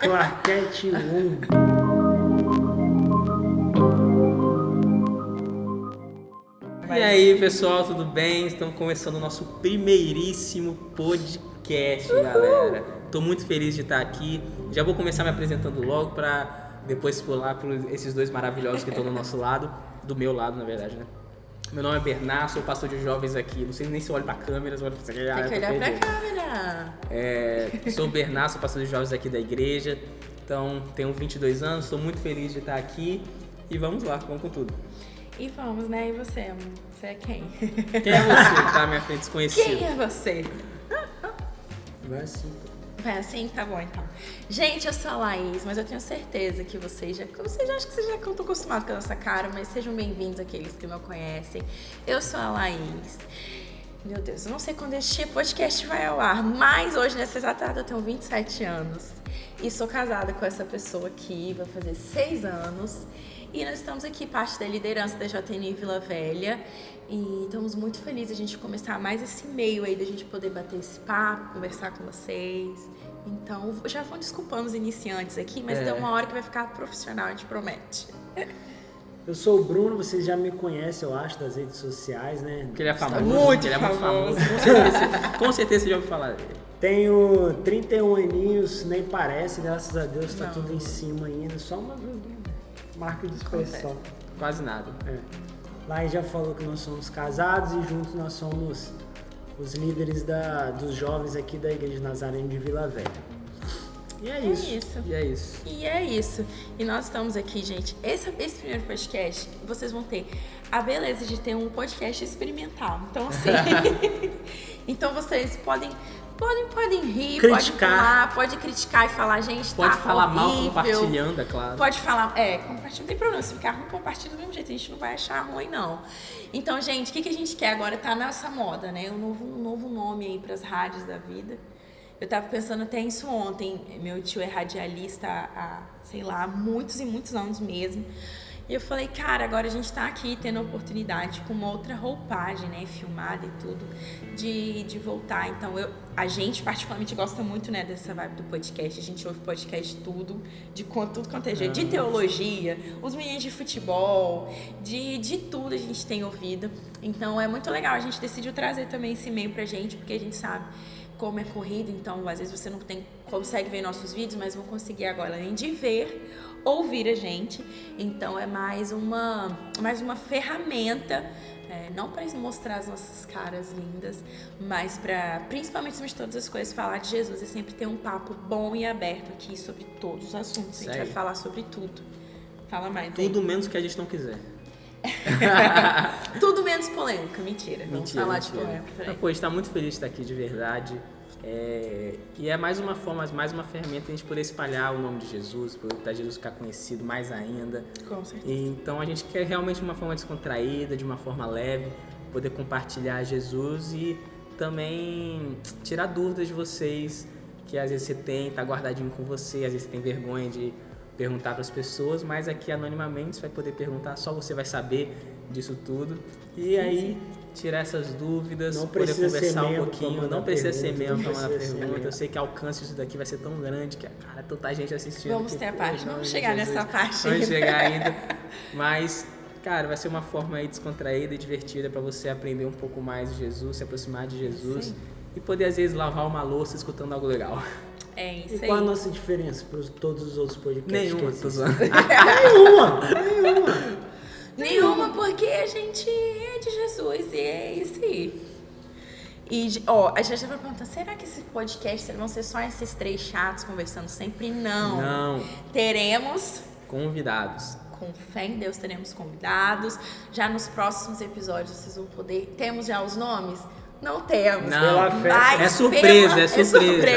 Claquete 1. E aí, pessoal, tudo bem? Estamos começando o nosso primeiríssimo podcast, galera. Tô muito feliz de estar aqui. Já vou começar me apresentando logo para depois pular por esses dois maravilhosos que estão do nosso lado, do meu lado, na verdade, né? Meu nome é Bernardo, sou pastor de jovens aqui. Não sei nem se eu olho pra câmera, se eu olho pra câmera. Tem que olhar pra câmera. Sou o Bernardo, sou pastor de jovens aqui da igreja. Então, tenho 22 anos, estou muito feliz de estar aqui. E vamos lá, vamos com tudo. E vamos, né? E você, amor? Você é quem? Quem é você que tá à minha frente desconhecido? Quem é você? Vai assim. Vai assim? Tá bom, então. Gente, eu sou a Laís, mas eu tenho certeza que vocês já acho que vocês já estão acostumados com a nossa cara, mas sejam bem-vindos aqueles que não conhecem. Eu sou a Laís. Meu Deus, eu não sei quando este podcast vai ao ar, mas hoje, nessa exata data, eu tenho 27 anos. E sou casada com essa pessoa aqui, vai fazer 6 anos. E nós estamos aqui, parte da liderança da JNI Vila Velha. E estamos muito felizes de a gente começar mais esse meio aí, da gente poder bater esse papo, conversar com vocês. Então, já vão desculpando os iniciantes aqui, mas tem uma hora que vai ficar profissional, a gente promete. Eu sou o Bruno, vocês já me conhecem, eu acho, das redes sociais, né? Porque ele é famoso. Muito ele é muito famoso. famoso. Com certeza você já ouviu falar dele. Tenho 31 aninhos, nem parece, graças a Deus, tá Não. tudo em cima ainda, só uma marca de expressão. Quase nada. Lá já falou que nós somos casados e juntos nós somos os líderes dos jovens aqui da Igreja Nazareno de Vila Velha. E é isso. E é isso. E é isso. E nós estamos aqui, gente. Esse primeiro podcast, vocês vão ter a beleza de ter um podcast experimental. Então, assim. Então, vocês podem rir, Criticar. pode criticar e falar, gente, Pode tá falar mal horrível. compartilhando, é claro. Pode falar, compartilha, não tem problema. Se ficar ruim, compartilha do mesmo jeito. A gente não vai achar ruim, não. Então, gente, o que a gente quer agora? Tá nessa moda, né? Um novo nome aí pras rádios da vida. Eu tava pensando até isso ontem. Meu tio é radialista há, sei lá, muitos e muitos anos mesmo. E eu falei, cara, agora a gente tá aqui tendo a oportunidade com uma outra roupagem, né, filmada e tudo, de voltar. Então, a gente particularmente gosta muito, né, dessa vibe do podcast. A gente ouve podcast tudo quanto é jeito. De teologia, os meninos de futebol, de tudo a gente tem ouvido. Então, é muito legal. A gente decidiu trazer também esse e-mail pra gente, porque a gente sabe como é corrido, então às vezes você não consegue ver nossos vídeos, mas vão conseguir agora, além de ver, ouvir a gente. Então é mais uma ferramenta, não para mostrar as nossas caras lindas, mas para, principalmente acima de todas as coisas, falar de Jesus e sempre ter um papo bom e aberto aqui sobre todos os assuntos. A gente vai falar sobre tudo. Fala mais. Tudo menos que a gente não quiser. Tudo menos polêmica, mentira. Vamos falar de polêmica. Pô, a gente tá muito feliz de estar aqui de verdade. E é mais uma ferramenta de a gente poder espalhar o nome de Jesus, para Jesus ficar conhecido mais ainda. Com certeza. Então a gente quer realmente de uma forma descontraída, de uma forma leve, poder compartilhar Jesus e também tirar dúvidas de vocês, que às vezes você tá guardadinho com você, às vezes você tem vergonha de perguntar para as pessoas, mas aqui anonimamente você vai poder perguntar, só você vai saber disso tudo. E aí tirar essas dúvidas, Não poder conversar um pouquinho, não precisa ser membro para mandar pergunta. Eu sei que o alcance disso daqui vai ser tão grande que, cara, tanta gente assistindo. Vamos ter a parte, vamos chegar nessa parte. Vamos chegar ainda. Mas, cara, vai ser uma forma aí descontraída e divertida para você aprender um pouco mais de Jesus, se aproximar de Jesus. Sim. E poder, às vezes, lavar uma louça escutando algo legal. É isso aí. E qual a nossa diferença para todos os outros podcasts? Nenhuma, tô zoando. Nenhuma, porque a gente é de Jesus e é isso aí. E, a gente já vai perguntar, será que esse podcast vão ser só esses 3 chatos conversando sempre? Não. Não. Teremos convidados. Com fé em Deus, teremos convidados. Já nos próximos episódios vocês vão poder... Temos já os nomes? Não temos. Não, é surpresa.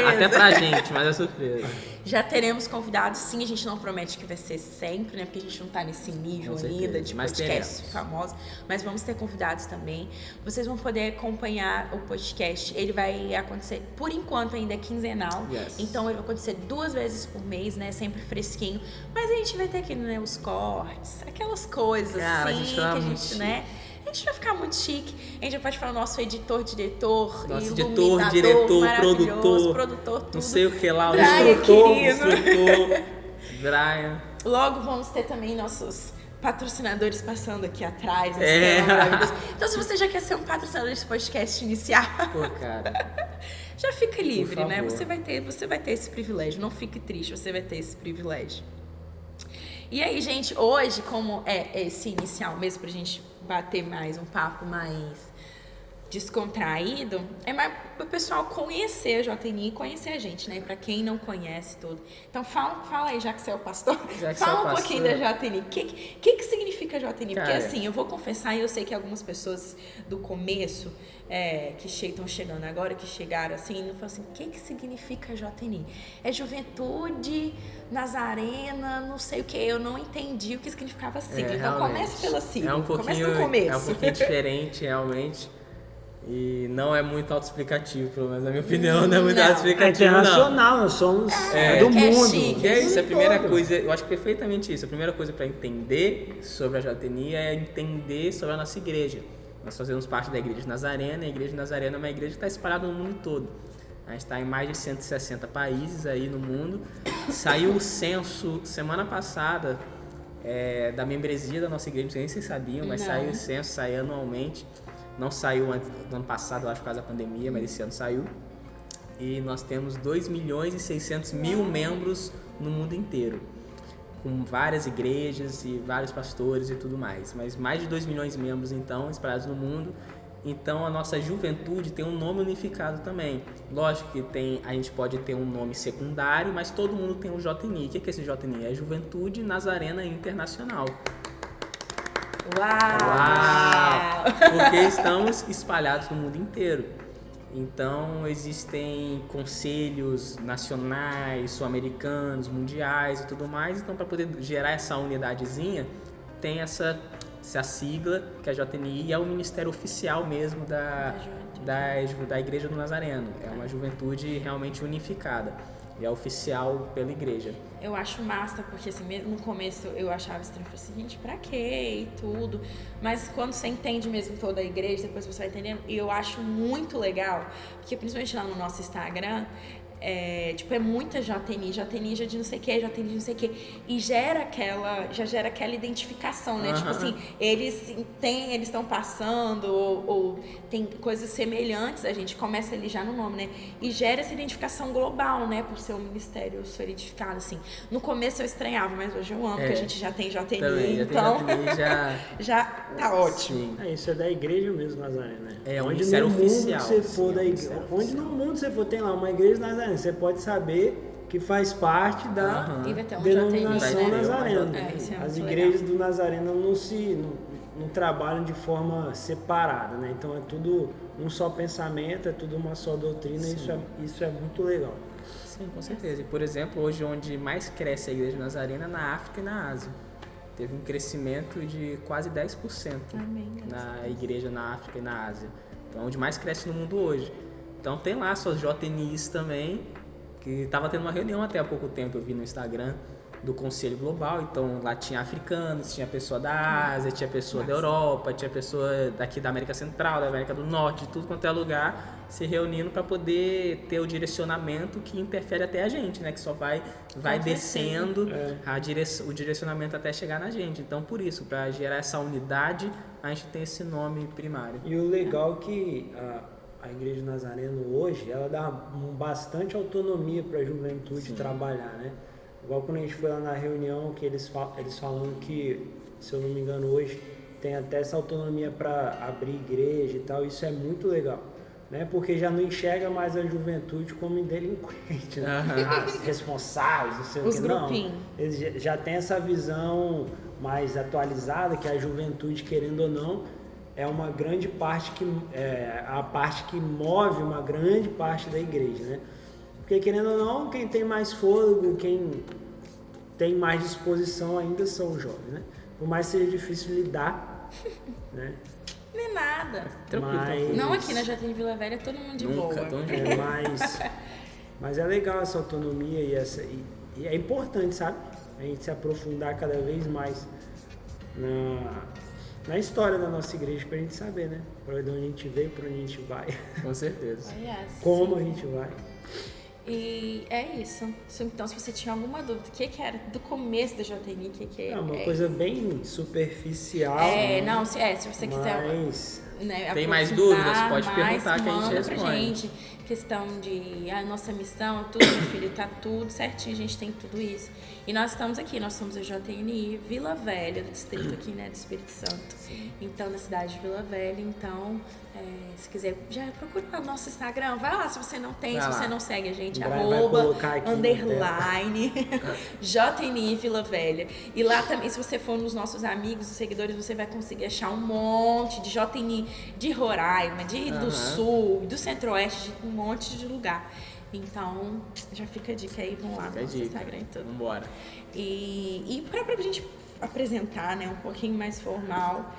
Até pra gente, mas é surpresa. Já teremos convidados, sim, a gente não promete que vai ser sempre, né? Porque a gente não tá nesse nível ainda de podcast famoso. Mas vamos ter convidados também. Vocês vão poder acompanhar o podcast. Ele vai acontecer, por enquanto, ainda é quinzenal. Yes. Então ele vai acontecer 2 vezes por mês, né? Sempre fresquinho. Mas a gente vai ter aqui, né, os cortes, aquelas coisas assim, que a gente, né? A gente vai ficar muito chique. A gente já pode falar nosso editor, diretor, Nosso iluminador, editor, diretor, maravilhoso, produtor, tudo. não sei o que lá, o Brian, instrutor, Brian. Logo vamos ter também nossos patrocinadores passando aqui atrás. Então, se você já quer ser um patrocinador desse podcast inicial, Pô, cara. já fica livre, né? favor. Você vai ter esse privilégio. Não fique triste, você vai ter esse privilégio. E aí, gente, hoje, como é esse inicial mesmo pra gente bater mais um papo mais descontraído, é mais pro pessoal conhecer a JNI e conhecer a gente, né? Pra quem não conhece tudo. Então fala aí, já que você é o pastor, fala um pouquinho da JNI. O que significa a JNI? Porque assim, eu vou confessar, e eu sei que algumas pessoas do começo, que estão chegando agora, que chegaram assim, não falam assim, o que significa JNI? É Juventude Nazarena, não sei o que, eu não entendi o que significava a sigla. Então comece pela sigla, comece no começo. É um pouquinho diferente, realmente. E não é muito autoexplicativo, pelo menos na minha opinião, não é muito autoexplicativo, é internacional, nós somos do mundo. Chique, é isso, a primeira coisa, eu acho perfeitamente isso. A primeira coisa para entender sobre a JNI é entender sobre a nossa igreja. Nós fazemos parte da Igreja de Nazarena, e a Igreja de Nazarena é uma igreja que está espalhada no mundo todo. A gente está em mais de 160 países aí no mundo. Saiu o censo semana passada da membresia da nossa igreja, não sei nem se vocês sabiam, mas saiu o censo, sai anualmente. Não saiu antes do ano passado, eu acho, por causa da pandemia, mas esse ano saiu. E nós temos 2.600.000 membros no mundo inteiro, com várias igrejas e vários pastores e tudo mais. Mas mais de 2 milhões de membros, então, espalhados no mundo. Então, a nossa juventude tem um nome unificado também. Lógico que a gente pode ter um nome secundário, mas todo mundo tem um JNI. O que é esse JNI? É Juventude Nazarena Internacional. Uau! Porque estamos espalhados no mundo inteiro. Então existem conselhos nacionais, sul-americanos, mundiais e tudo mais. Então, para poder gerar essa unidadezinha, tem essa sigla, que é a JNI, e é o ministério oficial mesmo da Igreja do Nazareno. É uma juventude realmente unificada. E é oficial pela igreja. Eu acho massa, porque assim, no começo eu achava estranho, eu falei assim, gente, pra quê? E tudo. Mas quando você entende mesmo toda a igreja, depois você vai entendendo, e eu acho muito legal, porque principalmente lá no nosso Instagram, é muita JNI já de não sei o que, JNI de não sei o que, e já gera aquela identificação, né? Tipo assim, eles estão passando, ou tem coisas semelhantes, a gente começa ali já no nome, né? E gera essa identificação global, né? Por ser um ministério solidificado, assim. No começo eu estranhava, mas hoje eu amo, porque a gente já tem JNI, também, então já tá ótimo. Isso é da igreja mesmo, Nazareno, né? É um ministério oficial. Onde no mundo você for, tem lá uma igreja Nazareno, você pode saber que faz parte da denominação Nazarena. As igrejas do Nazareno não trabalham de forma separada, né? Então é tudo um só pensamento, é tudo uma só doutrina, e isso é muito legal. Sim, com certeza. E, por exemplo, hoje onde mais cresce a igreja Nazarena é na África e na Ásia. Teve um crescimento de quase 10% na igreja na África e na Ásia. Então, onde mais cresce no mundo hoje. Então, tem lá suas JNIs também, que estava tendo uma reunião até há pouco tempo, eu vi no Instagram, do Conselho Global. Então, lá tinha africanos, tinha pessoa da Ásia, tinha pessoa da Europa, tinha pessoa daqui da América Central, da América do Norte, de tudo quanto é lugar, se reunindo para poder ter o direcionamento que interfere até a gente, né? Que só vai descendo o direcionamento até chegar na gente. Então, por isso, para gerar essa unidade, a gente tem esse nome primário. E o legal é que a Igreja Nazareno hoje, ela dá bastante autonomia para a juventude trabalhar, né? Igual quando a gente foi lá na reunião, que eles falam que, se eu não me engano, hoje tem até essa autonomia para abrir igreja e tal. Isso é muito legal, né? Porque já não enxerga mais a juventude como delinquente, né? Responsáveis, não sei o que. Não, eles já têm essa visão mais atualizada, que a juventude, querendo ou não, é uma grande parte a parte que move uma grande parte da igreja, né? Porque, querendo ou não, quem tem mais fôlego, quem tem mais disposição ainda são os jovens, né? Por mais que seja difícil lidar, né? Não é nada. Mas... Não aqui na JNI Vila Velha, todo mundo de boa. Mas é legal essa autonomia e é importante, sabe? A gente se aprofundar cada vez mais na história da nossa igreja pra gente saber, né? Pra onde a gente veio, pra onde a gente vai. Com certeza. Como a gente vai. E é isso. Então, se você tinha alguma dúvida, o que era do começo da JNI, o que é? É uma coisa bem superficial. Se você quiser... Né, tem mais dúvidas? Pode perguntar que a gente manda responde. pra gente. Questão de a nossa missão, tudo, meu filho, tá tudo certinho, a gente tem tudo isso. E nós estamos aqui, nós somos a JNI Vila Velha, do distrito aqui, né, do Espírito Santo. Sim. Então, na cidade de Vila Velha. Então, se quiser, já procura no nosso Instagram, vai lá se você não tem, você não segue a gente, @_JNI Vila Velha. E lá também, se você for nos nossos amigos, seguidores, você vai conseguir achar um monte de JNI de Roraima, do Sul, do Centro-Oeste, de um monte de lugar. Então, já fica a dica aí, vão lá no nosso Instagram e tudo. Vambora. E pra gente apresentar, né, um pouquinho mais formal,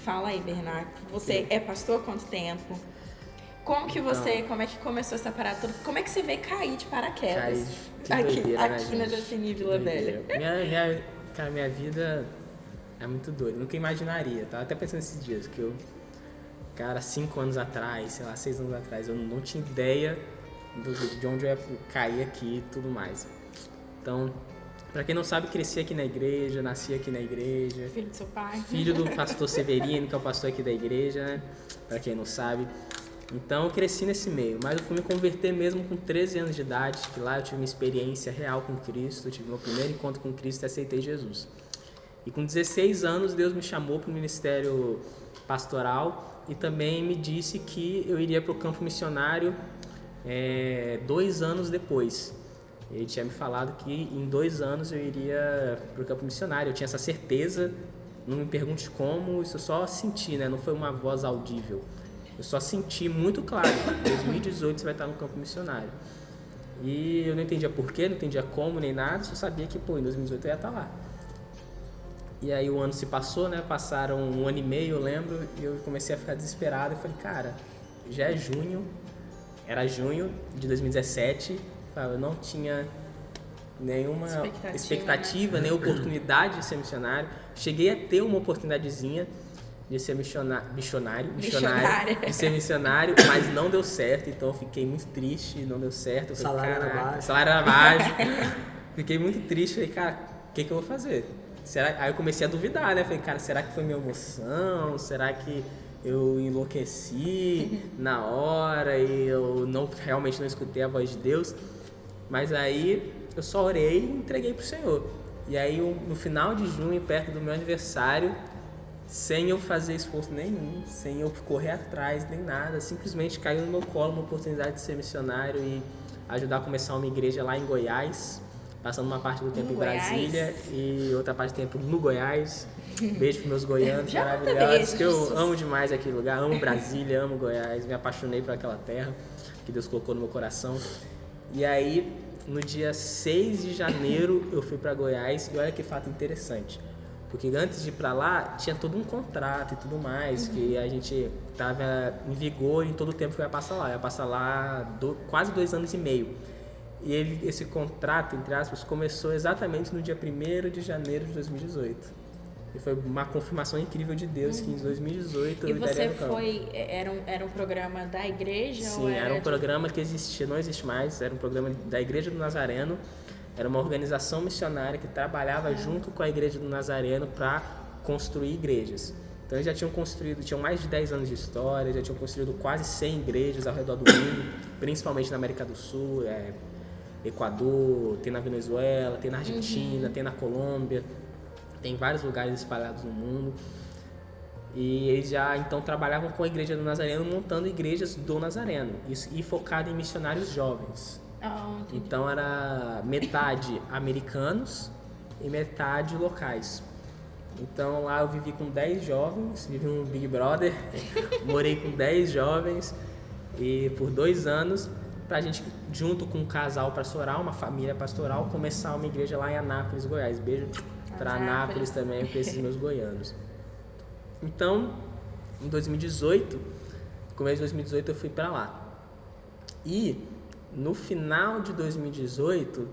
fala aí, Bernardo, você é pastor há quanto tempo? Como é que começou essa parada toda? Como é que você veio cair de paraquedas aqui na JNI Vila Velha? Minha vida é muito doida, nunca imaginaria, tava até pensando esses dias, que 5 anos atrás, 6 anos atrás, eu não tinha ideia de onde eu ia cair aqui e tudo mais. Então, pra quem não sabe, cresci aqui na igreja, nasci aqui na igreja. Filho do seu pai. Filho do pastor Severino, que é o pastor aqui da igreja, né? Pra quem não sabe. Então, eu cresci nesse meio, mas eu fui me converter mesmo com 13 anos de idade, que lá eu tive uma experiência real com Cristo, eu tive meu primeiro encontro com Cristo e aceitei Jesus. E com 16 anos, Deus me chamou para o ministério pastoral e também me disse que eu iria para o campo missionário 2 anos depois. Ele tinha me falado que em 2 anos eu iria para o campo missionário. Eu tinha essa certeza, não me pergunte como, isso eu só senti, né? Não foi uma voz audível. Eu só senti muito claro, em 2018 você vai estar no campo missionário. E eu não entendia porquê, não entendia como, nem nada, só sabia que, em 2018 eu ia estar lá. E aí o ano se passou, né? Passaram 1 ano e meio, eu lembro, e eu comecei a ficar desesperado. Eu falei, cara, já é junho, era junho de 2017, eu não tinha nenhuma expectativa, nem oportunidade de ser missionário. Cheguei a ter uma oportunidadezinha de ser missionário, de ser missionário, mas não deu certo, então eu fiquei muito triste, não deu certo. Eu falei, salário era baixo. Fiquei muito triste, falei, cara, o que eu vou fazer? Aí eu comecei a duvidar, né? Falei, cara, será que foi minha emoção? Será que eu enlouqueci na hora e eu realmente não escutei a voz de Deus? Mas aí eu só orei e entreguei pro Senhor. E aí no final de junho, perto do meu aniversário, sem eu fazer esforço nenhum, sem eu correr atrás, nem nada, simplesmente caiu no meu colo uma oportunidade de ser missionário e ajudar a começar uma igreja lá em Goiás, passando uma parte do tempo em Brasília e outra parte do tempo no Goiás. Beijo para meus goianos maravilhosos, que eu amo demais aquele lugar, amo Brasília, amo Goiás, me apaixonei por aquela terra que Deus colocou no meu coração. E aí, no dia 6 de janeiro, eu fui para Goiás e olha que fato interessante. Porque antes de ir para lá, tinha todo um contrato e tudo mais, que a gente estava em vigor em todo o tempo que eu ia passar lá. Eu ia passar lá quase 2 anos e meio. E esse contrato, entre aspas, começou exatamente no dia 1º de janeiro de 2018. E foi uma confirmação incrível de Deus que em 2018 eu estaria no campo. E você era um programa da igreja? Sim, ou era um programa que existia, não existe mais, era um programa da Igreja do Nazareno. Era uma organização missionária que trabalhava junto com a Igreja do Nazareno para construir igrejas. Então eles já tinham mais de 10 anos de história, já tinham construído quase 100 igrejas ao redor do mundo, principalmente na América do Sul, Equador, tem na Venezuela, tem na Argentina, tem na Colômbia, tem vários lugares espalhados no mundo. E eles já então trabalhavam com a Igreja do Nazareno, montando igrejas do Nazareno e focado em missionários jovens. Então era metade americanos e metade locais. Então lá eu vivi com 10 jovens, vivi um Big Brother, morei com 10 jovens e por 2 anos pra gente, junto com um casal pastoral, uma família pastoral, começar uma igreja lá em Anápolis, Goiás. Beijo pra Anápolis também, pra esses meus goianos. Então, em 2018, começo de 2018 eu fui pra lá. E no final de 2018,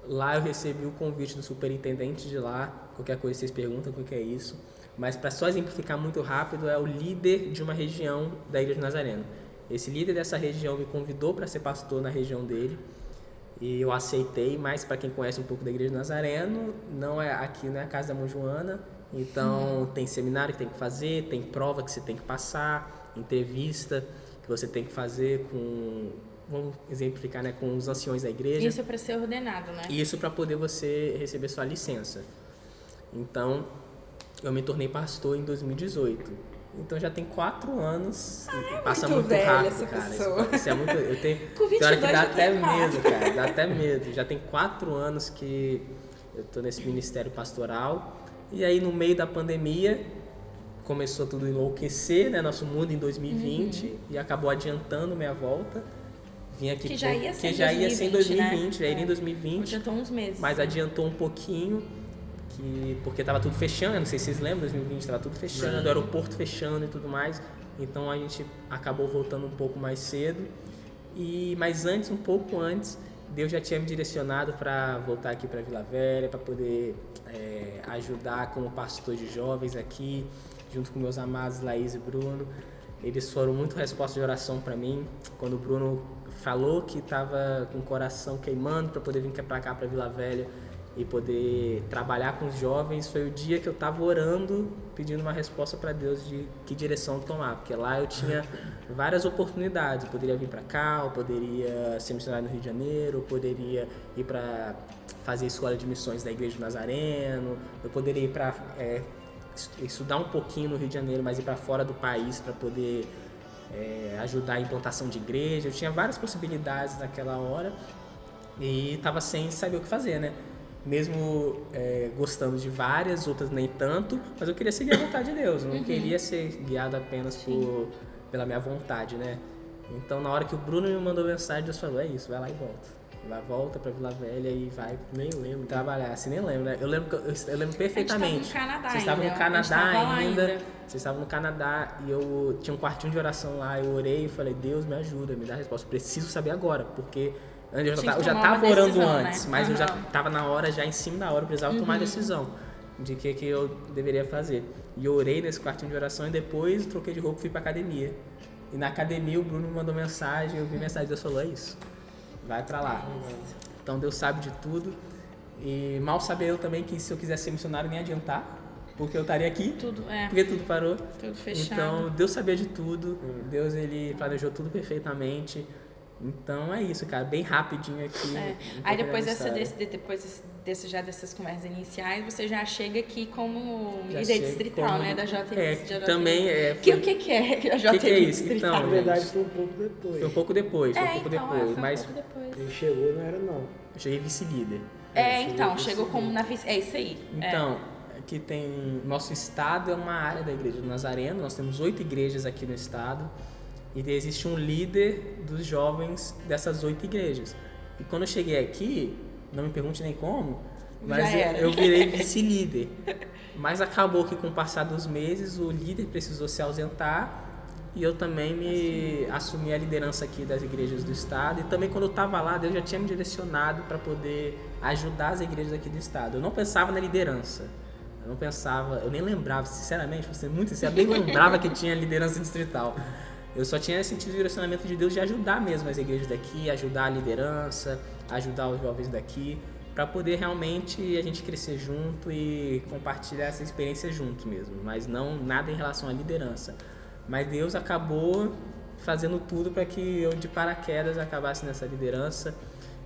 lá eu recebi o convite do superintendente de lá. Qualquer coisa vocês perguntam o que é isso. mas para só exemplificar muito rápido, é o líder de uma região da Igreja Nazareno. Esse líder dessa região me convidou para ser pastor na região dele, e eu aceitei, mas para quem conhece um pouco da Igreja Nazareno, aqui não é a casa da Mãe Joana, então tem seminário que tem que fazer, tem prova que você tem que passar, entrevista que você tem que fazer vamos exemplificar, né, com os anciões da igreja. Isso é para ser ordenado, né? Isso para poder você receber sua licença. Então, eu me tornei pastor em 2018. Então já tem 4 anos. Passa muito rápido, essa cara. pessoa. Isso é muito. Eu tenho. Com 22 tem hora que dá até 4. medo, cara. Dá até medo. Já tem 4 anos que eu tô nesse ministério pastoral. E aí, no meio da pandemia, começou tudo a enlouquecer, né? Nosso mundo em 2020. E acabou adiantando minha volta. Vim aqui que já ia ser em 2020, já iria em 2020. Adiantou uns meses. Mas adiantou um pouquinho, porque estava tudo fechando, não sei se vocês lembram, 2020 estava tudo fechando, o aeroporto fechando e tudo mais. Então a gente acabou voltando um pouco mais cedo. Mas antes, um pouco antes, Deus já tinha me direcionado para voltar aqui para Vila Velha, para poder ajudar como pastor de jovens aqui, junto com meus amados Laís e Bruno. Eles foram muito resposta de oração para mim. Quando o Bruno falou que estava com o coração queimando para poder vir para cá, para Vila Velha, e poder trabalhar com os jovens, foi o dia que eu estava orando, pedindo uma resposta para Deus de que direção tomar, porque lá eu tinha várias oportunidades. Eu poderia vir para cá, eu poderia ser missionário no Rio de Janeiro, eu poderia ir para fazer a escola de missões da Igreja do Nazareno, eu poderia ir para estudar um pouquinho no Rio de Janeiro, mas ir para fora do país para poder ajudar a implantação de igreja. Eu tinha várias possibilidades naquela hora e estava sem saber o que fazer, né? Mesmo gostando de várias, outras nem tanto, mas eu queria seguir a vontade de Deus, eu não queria ser guiado apenas pela minha vontade, né? Então, na hora que o Bruno me mandou mensagem, Deus falou, é isso, vai lá e volta. Volta pra Vila Velha e vai, nem lembro, trabalhar. Assim, nem lembro, né? Eu lembro perfeitamente. Vocês estavam no Canadá ainda. Vocês estavam no Canadá e eu tinha um quartinho de oração lá. Eu orei e falei, Deus me ajuda, me dá a resposta. Preciso saber agora, porque eu já estava orando antes, né? Mas eu já estava na hora, já em cima da hora, eu precisava tomar a decisão de que eu deveria fazer. E eu orei nesse quartinho de oração e depois troquei de roupa e fui pra academia. E na academia o Bruno me mandou mensagem, eu vi mensagem, Deus falou, é isso. Vai pra lá. Então Deus sabe de tudo. E mal sabia eu também que se eu quisesse ser missionário nem adiantar, porque eu estaria aqui, porque tudo parou. Tudo fechado. Então Deus sabia de tudo. Deus, ele planejou tudo perfeitamente. Então é isso, cara, bem rapidinho aqui. Aí depois dessas conversas iniciais, você já chega aqui como líder distrital, né, da JT. Também O que é a JT distrital? Então, na verdade foi um pouco depois. Foi um pouco depois, mas ele chegou, não era não. Eu cheguei vice-líder. Chegou como na vice, é isso aí. Então, aqui tem, nosso estado é uma área da Igreja do Nazareno, nós temos 8 igrejas aqui no estado. E existe um líder dos jovens dessas 8 igrejas. E quando eu cheguei aqui, não me pergunte nem como, mas eu virei vice-líder. Mas acabou que com o passar dos meses, o líder precisou se ausentar e eu também assumi a liderança aqui das igrejas do estado. E também quando eu estava lá, Deus já tinha me direcionado para poder ajudar as igrejas aqui do estado. Eu não pensava na liderança. Eu nem lembrava, sinceramente, vou ser muito sincero, nem lembrava que tinha liderança distrital. Eu só tinha sentido o direcionamento de Deus de ajudar mesmo as igrejas daqui, ajudar a liderança, ajudar os jovens daqui, para poder realmente a gente crescer junto e compartilhar essa experiência junto mesmo, mas não nada em relação à liderança. Mas Deus acabou fazendo tudo para que eu de paraquedas acabasse nessa liderança,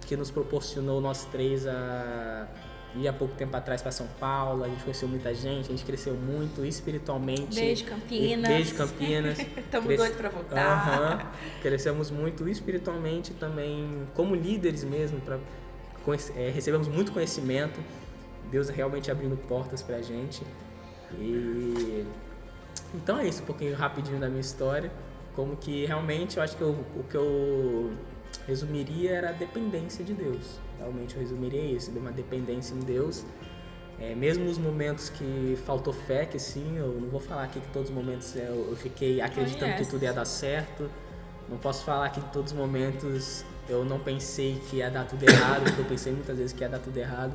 que nos proporcionou nós 3 a ir há pouco tempo atrás para São Paulo. A gente conheceu muita gente, a gente cresceu muito espiritualmente. Beijo, Campinas. Beijo, Campinas. Estamos doidos para voltar. Crescemos muito espiritualmente também, como líderes mesmo. Recebemos muito conhecimento. Deus realmente abrindo portas para a gente. Então é isso, um pouquinho rapidinho da minha história. Como que realmente eu acho que o que eu resumiria era a dependência de Deus. Realmente eu resumiria isso, de uma dependência em Deus. Mesmo os momentos que faltou fé, que sim, eu não vou falar aqui que todos os momentos eu fiquei acreditando que tudo ia dar certo. Não posso falar que em todos os momentos eu não pensei que ia dar tudo errado, porque eu pensei muitas vezes que ia dar tudo errado.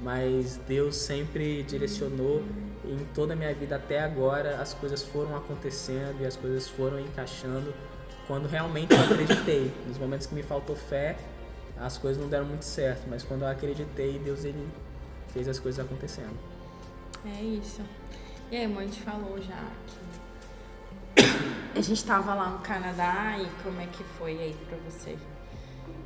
mas Deus sempre direcionou e em toda a minha vida até agora as coisas foram acontecendo e as coisas foram encaixando quando realmente eu acreditei. Nos momentos que me faltou fé, as coisas não deram muito certo, mas quando eu acreditei, Deus ele fez as coisas acontecendo. É isso. E aí, mãe, a gente falou já que a gente tava lá no Canadá e como é que foi aí pra você?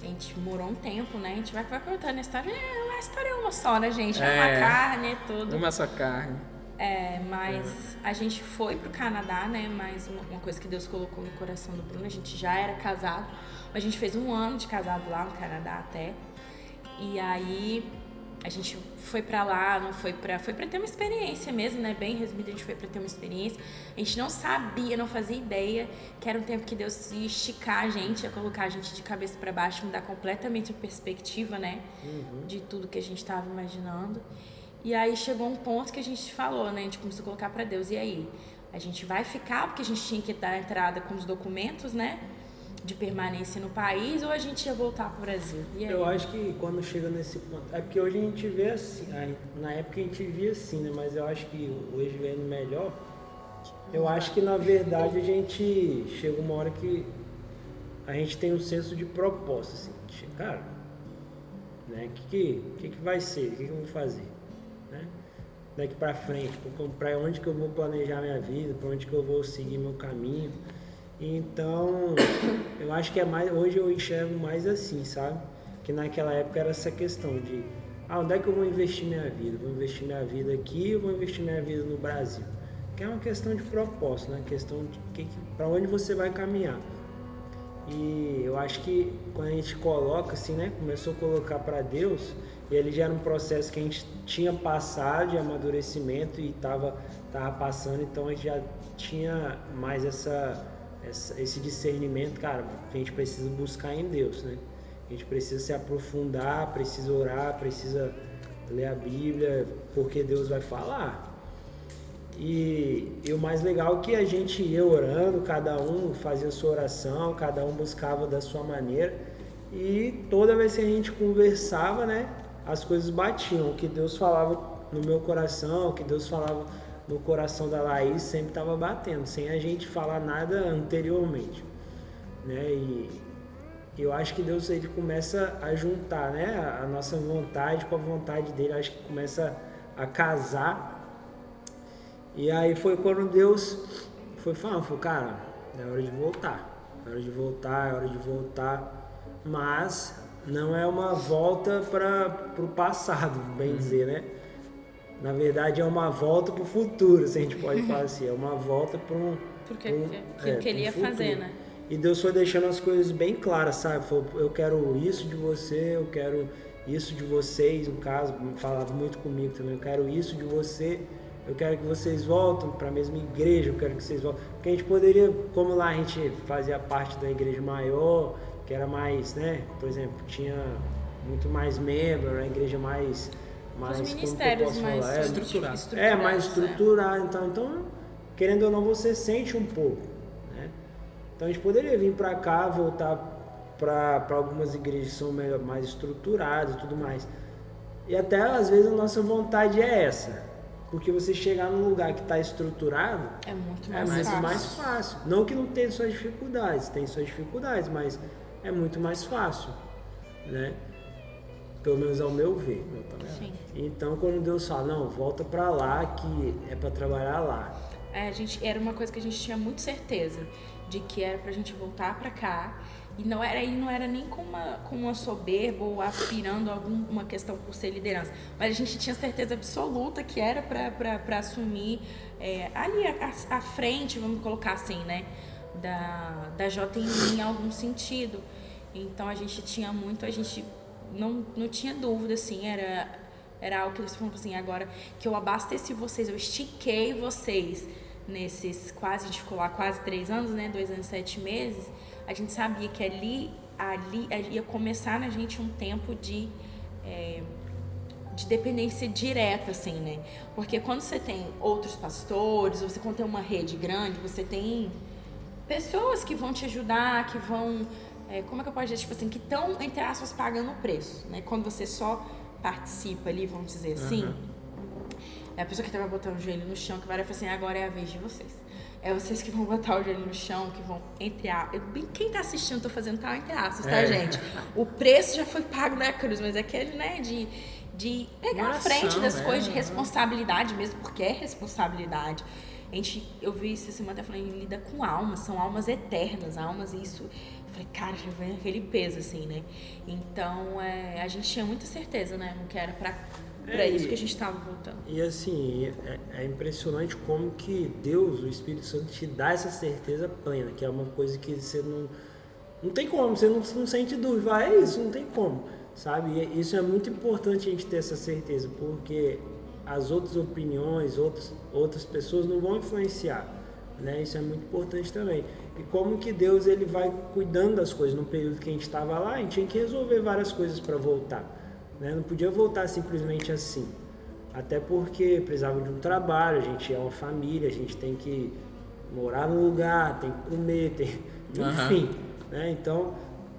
A gente morou um tempo, né? A gente vai contando a história. A história é uma só, né, gente? É uma carne, tudo. Uma só carne. Mas a gente foi pro Canadá, né? Mas uma coisa que Deus colocou no coração do Bruno, a gente já era casado. A gente fez 1 ano de casado lá no Canadá até. E aí a gente foi pra lá, foi pra ter uma experiência mesmo, né? Bem resumido, a gente foi pra ter uma experiência. A gente não sabia, não fazia ideia que era um tempo que Deus ia esticar a gente, ia colocar a gente de cabeça pra baixo, mudar completamente a perspectiva, né? De tudo que a gente tava imaginando. E aí chegou um ponto que a gente falou, né? A gente começou a colocar pra Deus, e aí? A gente vai ficar, porque a gente tinha que dar a entrada com os documentos, né? De permanência no país, ou a gente ia voltar pro Brasil? E aí? Eu acho que quando chega nesse ponto... É porque hoje a gente vê assim, na época a gente via assim, né? Mas eu acho que hoje vendo melhor, eu acho que na verdade a gente chega uma hora que a gente tem um senso de propósito, assim. Cara, né? O que vai ser? O que eu vou fazer? Né? Daqui pra frente, para onde que eu vou planejar minha vida, para onde que eu vou seguir meu caminho. Então, eu acho que é mais, hoje eu enxergo mais assim, sabe? Que naquela época era essa questão de, onde é que eu vou investir minha vida? Vou investir minha vida aqui ou vou investir minha vida no Brasil? Que é uma questão de propósito, né? Questão de para onde você vai caminhar. E eu acho que quando a gente coloca assim, né? Começou a colocar para Deus, e ele já era um processo que a gente tinha passado de amadurecimento e tava passando, então a gente já tinha mais esse discernimento, cara, que a gente precisa buscar em Deus, né? A gente precisa se aprofundar, precisa orar, precisa ler a Bíblia, porque Deus vai falar. E o mais legal é que a gente ia orando, cada um fazia a sua oração, cada um buscava da sua maneira, e toda vez que a gente conversava, né, as coisas batiam. O que Deus falava no meu coração, o que Deus falava no coração da Laís sempre estava batendo, sem a gente falar nada anteriormente, né? E eu acho que Deus ele começa a juntar, né? A nossa vontade com a vontade dele, acho que começa a casar. E aí foi quando Deus foi falando, cara, é hora de voltar, é hora de voltar, é hora de voltar, mas não é uma volta para o passado, bem dizer, né? Na verdade, é uma volta para o futuro, se a gente pode falar assim. É uma volta para porque que ele ia fazer, né? E Deus foi deixando as coisas bem claras, sabe? Falou, eu quero isso de você, eu quero isso de vocês. No caso, falava muito comigo também. Eu quero isso de você, eu quero que vocês voltem para a mesma igreja, eu quero que vocês voltem. Porque a gente poderia, como lá a gente fazia parte da igreja maior, que era mais, né? Por exemplo, tinha muito mais membros, uma igreja mais os ministérios mais estruturados. Mais estruturado. Então, querendo ou não, você sente um pouco, né? Então a gente poderia vir para cá, voltar para algumas igrejas que são mais estruturadas e tudo mais. E até às vezes a nossa vontade é essa. Porque você chegar num lugar que está estruturado é muito mais fácil. Não que não tenha suas dificuldades, tem suas dificuldades, mas é muito mais fácil, né? Pelo menos ao meu ver. Sim. Então, quando Deus fala, não, volta pra lá, que é pra trabalhar lá. Era uma coisa que a gente tinha muito certeza, de que era pra gente voltar pra cá. E não era nem com uma soberba ou aspirando a alguma questão por ser liderança. Mas a gente tinha certeza absoluta que era pra assumir ali à frente, vamos colocar assim, né? Da JMI em algum sentido. Então a gente tinha muito, a gente não tinha dúvida, assim, era algo que eles falavam assim, agora que eu abasteci vocês, eu estiquei vocês nesses a gente ficou lá quase 3 anos, né, 2 anos e 7 meses, a gente sabia que ali ia começar na gente um tempo de dependência direta, assim, né, porque quando você tem outros pastores, você quando tem uma rede grande, você tem pessoas que vão te ajudar, que vão... como é que eu posso dizer? Tipo assim, que estão, entre aspas, pagando o preço, né? Quando você só participa ali, vamos dizer assim, é a pessoa que tava botando o joelho no chão, que vai falar assim, agora é a vez de vocês. É vocês que vão botar o joelho no chão, que vão, entre aspas. Quem tá assistindo, tô fazendo tal entre aspas, tá, gente? O preço já foi pago na cruz, mas é aquele, né, de pegar a frente das coisas, de responsabilidade mesmo, porque é responsabilidade. Eu vi isso assim, até falando, lida com almas, são almas eternas, almas, isso. Eu falei, cara, já vem aquele peso, assim, né? Então, a gente tinha muita certeza, né, no que era pra isso que a gente estava voltando. E assim, é impressionante como que Deus, o Espírito Santo, te dá essa certeza plena, que é uma coisa que você não tem como, você não sente dúvida, é isso, não tem como, sabe? E isso é muito importante a gente ter essa certeza, porque as outras opiniões, outras pessoas não vão influenciar, né? Isso é muito importante também. E como que Deus ele vai cuidando das coisas. No período que a gente estava lá, a gente tinha que resolver várias coisas para voltar. Não podia voltar simplesmente assim, até porque precisava de um trabalho, a gente é uma família, a gente tem que morar num lugar, tem que comer, enfim, né? Então,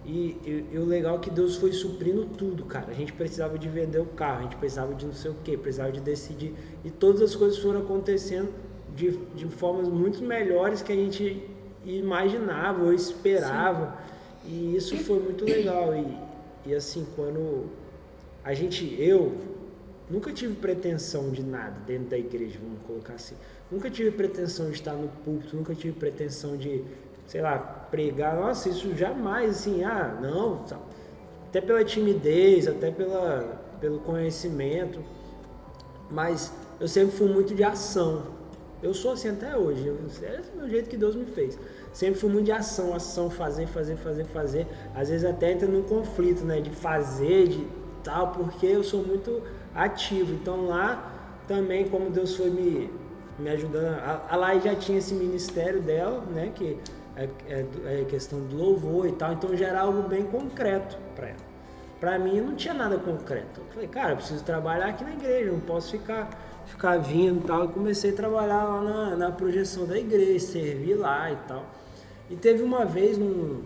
e o legal é que Deus foi suprindo tudo, cara. A gente precisava de vender o carro, a gente precisava de não sei o que, precisava de decidir, e todas as coisas foram acontecendo de formas muito melhores que a gente imaginava ou esperava. Sim. E isso foi muito legal. E assim, quando eu nunca tive pretensão de nada dentro da igreja, vamos colocar assim. Nunca tive pretensão de estar no púlpito, nunca tive pretensão de, sei lá, pregar. Nossa, isso jamais, assim, não. Até pela timidez, até pelo conhecimento. Mas eu sempre fui muito de ação. Eu sou assim até hoje. É do jeito que Deus me fez. Sempre fui muito de ação, fazer. Às vezes até entra num conflito, né? De fazer, de tal, porque eu sou muito ativo. Então lá também, como Deus foi me ajudando, a Lai já tinha esse ministério dela, né, que é questão do louvor e tal, então já era algo bem concreto para ela. Para mim não tinha nada concreto. Eu falei, cara, eu preciso trabalhar aqui na igreja, não posso ficar vindo e tal. E comecei a trabalhar lá na projeção da igreja, servir lá e tal. E teve uma vez no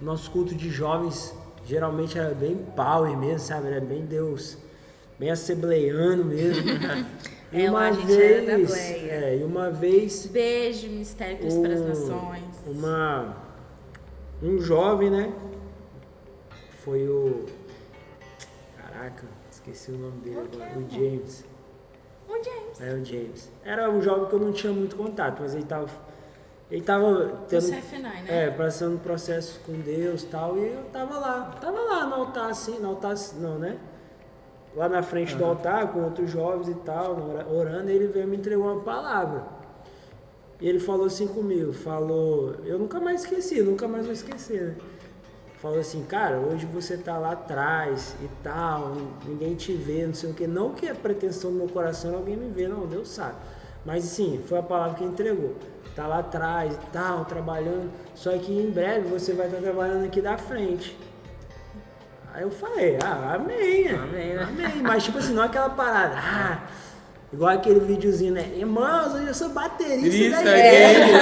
nosso culto de jovens, geralmente era bem power mesmo, sabe? Era bem Deus, bem assembleiano mesmo. E uma vez, e uma vez... Beijo, Ministério Cristo para as Nações. Um jovem, né? Foi o... Caraca, esqueci o nome dele agora. O James. O James. Era um jovem que eu não tinha muito contato, mas ele tava tendo, né? passando um processo com Deus e tal, e eu tava lá no altar assim, não, né? Lá na frente do altar, com outros jovens e tal, orando, e ele veio e me entregou uma palavra. E ele falou assim comigo, eu nunca mais vou esquecer, né? Falou assim, cara, hoje você tá lá atrás e tal, ninguém te vê, não sei o que, não que a pretensão do meu coração alguém me vê, não, Deus sabe. Mas sim, foi a palavra que ele entregou. Tá lá atrás e tal, trabalhando, só que em breve você vai estar trabalhando aqui da frente. Aí eu falei, amém. Mas tipo assim, não é aquela parada, igual aquele videozinho, né? Irmãos, hoje eu sou baterista da igreja.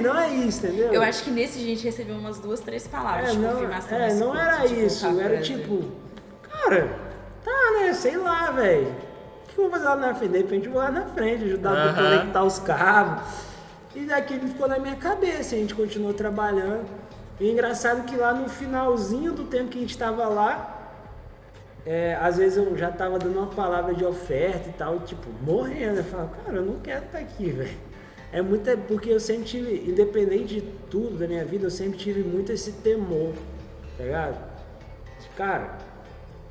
Não é isso, entendeu? Eu acho que nesse a gente recebeu umas 2, 3 palavras de confirmação. Não era isso, era tipo, cara, né, sei lá, velho. O que eu vou fazer lá na frente? De repente eu vou lá na frente, ajudar a conectar os cabos. E daquilo ficou na minha cabeça, a gente continuou trabalhando. E engraçado que lá no finalzinho do tempo que a gente estava lá, às vezes eu já estava dando uma palavra de oferta e tal, e tipo, morrendo. Eu falava, cara, eu não quero estar aqui, velho. Porque eu sempre tive, independente de tudo da minha vida, eu sempre tive muito esse temor, tá ligado? Cara,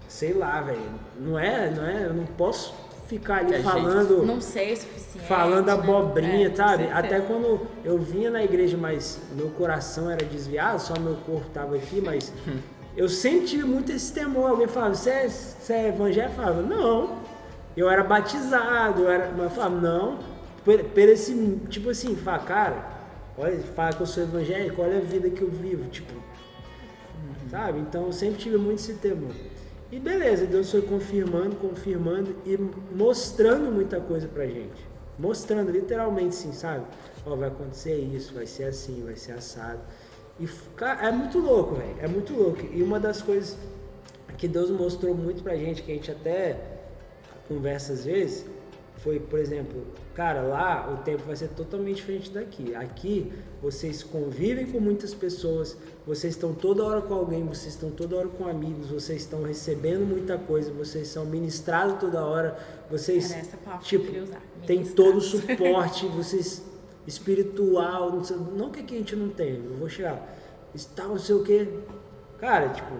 sei lá, velho, eu não posso ficar ali falando... Não sei o suficiente. Falando abobrinha, sabe? Até quando eu vinha na igreja, mas meu coração era desviado, só meu corpo estava aqui, mas eu sempre tive muito esse temor. Alguém falava, você é evangélico? Eu falava, não. Eu era batizado, mas eu falava, não. Por esse, tipo assim, fala, cara, olha, fala que eu sou evangélico, olha a vida que eu vivo, tipo, sabe? Então eu sempre tive muito esse temor. E beleza, Deus foi confirmando e mostrando muita coisa pra gente. Mostrando, literalmente, sim, sabe? Vai acontecer isso, vai ser assim, vai ser assado. E, cara, é muito louco, velho. É muito louco. E uma das coisas que Deus mostrou muito pra gente, que a gente até conversa às vezes, foi, por exemplo, cara, lá o tempo vai ser totalmente diferente daqui. Aqui vocês convivem com muitas pessoas, vocês estão toda hora com alguém, vocês estão toda hora com amigos, vocês estão recebendo muita coisa, vocês são ministrados toda hora, vocês tipo, tem todo o suporte, vocês espiritual, não que aqui a gente não tem, eu vou chegar, está não sei o que, cara, tipo,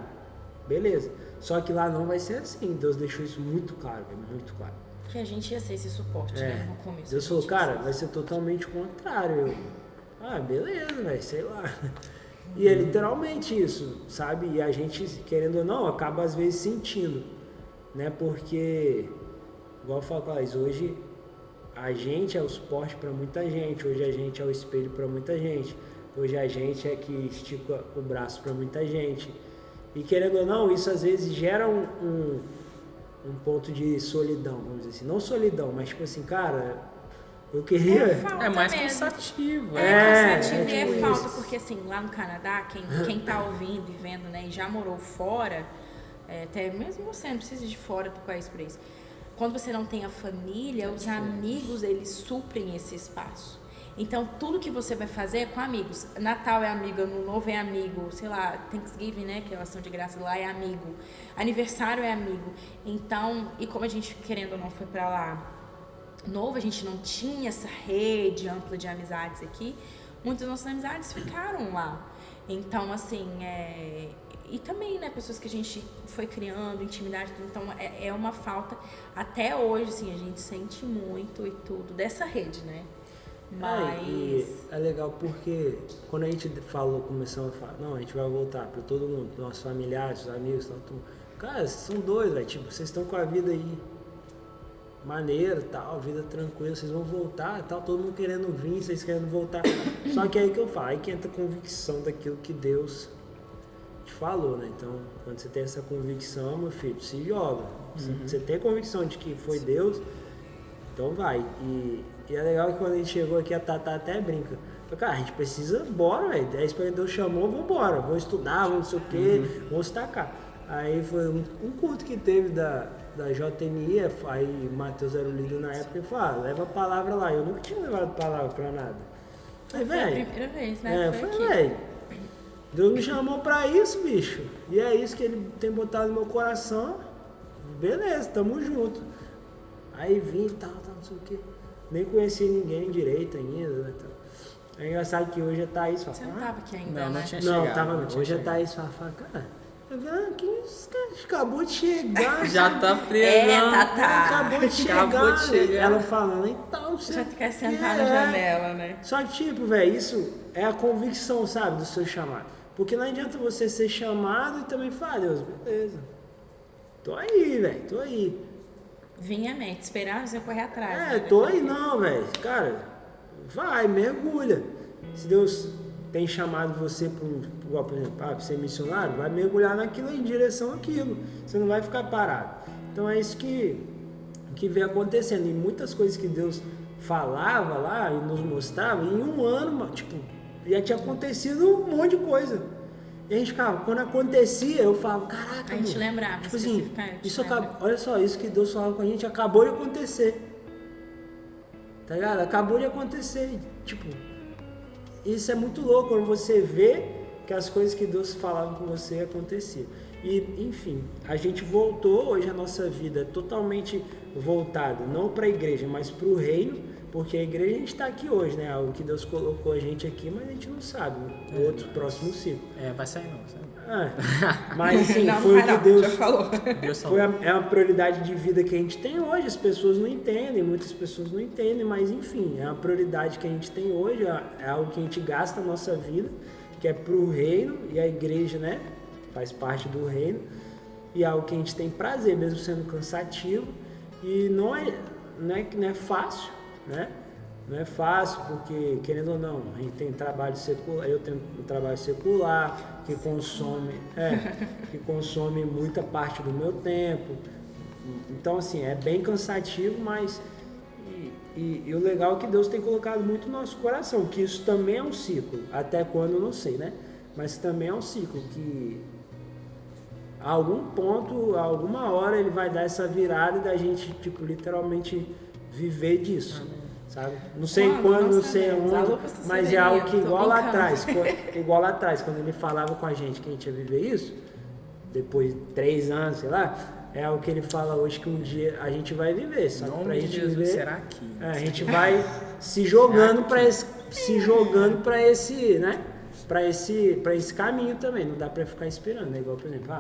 beleza. Só que lá não vai ser assim, Deus deixou isso muito claro, muito claro. Que a gente ia ser esse suporte, né, no começo. Deus falou, cara, vai ser totalmente contrário. Beleza, velho, sei lá. E é literalmente isso, sabe? E a gente, querendo ou não, acaba às vezes sentindo, né? Porque, igual eu falo com elas, hoje a gente é o suporte para muita gente, hoje a gente é o espelho para muita gente, hoje a gente é que estica o braço para muita gente. E querendo ou não, isso às vezes gera um ponto de solidão, vamos dizer assim. Não solidão, mas tipo assim, cara, eu queria... É mais cansativo. Cansativo e é tipo falta, isso. porque assim, lá no Canadá, quem tá ouvindo e vendo, né, e já morou fora, até mesmo você não precisa ir de fora do país por isso. Quando você não tem a família, os amigos, eles suprem esse espaço. Então, tudo que você vai fazer é com amigos. Natal é amigo, Ano Novo é amigo, sei lá, Thanksgiving, né, que é a ação de graça lá, é amigo. Aniversário é amigo. Então, e como a gente, querendo ou não, foi pra lá novo, a gente não tinha essa rede ampla de amizades aqui, muitas das nossas amizades ficaram lá. Então, assim, e também, né, pessoas que a gente foi criando, intimidade, então é uma falta, até hoje, assim, a gente sente muito e tudo, dessa rede, né? Mas... e é legal porque quando a gente começamos a falar, não, a gente vai voltar para todo mundo, nossos familiares, amigos, tudo. Cara, vocês são doidos, velho, tipo, vocês estão com a vida aí maneira, tal, vida tranquila, vocês vão voltar, tal, todo mundo querendo vir, vocês querendo voltar. Só que aí que eu falo, aí que entra a convicção daquilo que Deus te falou, né? Então, quando você tem essa convicção, meu filho, se joga. Você tem a convicção de que foi Deus, então vai. E é legal que quando a gente chegou aqui, a Tatá até brinca. Cara, a gente precisa, bora, velho. É isso que Deus chamou, vambora. Vamos estudar, vamos não sei o quê, vamos tacar. Aí foi um culto que teve da JNI, aí Matheus era o líder na época e falou, leva a palavra lá. Eu nunca tinha levado palavra pra nada. Falei, foi a primeira vez, né? Eu falei, velho, Deus me chamou pra isso, bicho. E é isso que ele tem botado no meu coração. Beleza, tamo junto. Aí vim e tal, não sei o quê. Nem conheci ninguém direito ainda, né? É engraçado que hoje a Thaís fala... Você não tava aqui ainda, Não, né? não tinha chegado. Não, tava não. tinha Hoje a chegado. Thaís fala, cara, que esse cara acabou de chegar. Já tá pregando. Tatá. Acabou de chegar. Acabou de chegar. Ela falando, então você... Já quer sentar na janela, né? Só que, tipo, velho, isso é a convicção, sabe, do seu chamado. Porque não adianta você ser chamado e também falar, Deus, beleza. Tô aí, velho, tô aí. Vinha a mente, esperar você correr atrás. né? Tô aí não, velho. Cara, vai, mergulha. Se Deus tem chamado você igual, por exemplo, pra ser missionário, vai mergulhar naquilo, em direção àquilo. Você não vai ficar parado. Então é isso que vem acontecendo. E muitas coisas que Deus falava lá e nos mostrava, em um ano, tipo, já tinha acontecido um monte de coisa. E a gente ficava, quando acontecia, eu falava, caraca, A gente mano, lembrava, tipo assim, especificamente, isso lembra? olha só, isso que Deus falava com a gente acabou de acontecer. Tá ligado? Acabou de acontecer. Tipo, isso é muito louco quando você vê que as coisas que Deus falava com você aconteciam. E, enfim, a gente voltou, hoje a nossa vida é totalmente voltada, não para a igreja, mas para o reino, porque a igreja a gente está aqui hoje, né? Algo que Deus colocou a gente aqui, mas a gente não sabe o outro próximo ciclo. Vai sair não, sabe? Mas assim, Não, foi não o vai que não, Deus já falou. Deus foi falou. é uma prioridade de vida que a gente tem hoje. As pessoas não entendem, muitas pessoas não entendem, mas enfim, é uma prioridade que a gente tem hoje, é algo que a gente gasta a nossa vida, que é pro reino, e a igreja, né, faz parte do reino, e é algo que a gente tem prazer, mesmo sendo cansativo, e não é fácil, né? Não é fácil porque, querendo ou não, a gente tem trabalho secular, eu tenho um trabalho secular que consome muita parte do meu tempo. Então, assim, é bem cansativo, mas... E o legal é que Deus tem colocado muito no nosso coração, que isso também é um ciclo. Até quando, eu não sei, né? Mas também é um ciclo que a algum ponto, a alguma hora ele vai dar essa virada e da gente, tipo, literalmente viver disso, sabe? Não sei quando, não sei onde, mas é algo que igual lá atrás, quando ele falava com a gente que a gente ia viver isso, depois de 3 anos, sei lá, é algo que ele fala hoje que um dia a gente vai viver, só que pra gente viver, será aqui. a gente vai se jogando para esse, né? Para esse caminho também, não dá para ficar esperando, né? Igual, por exemplo,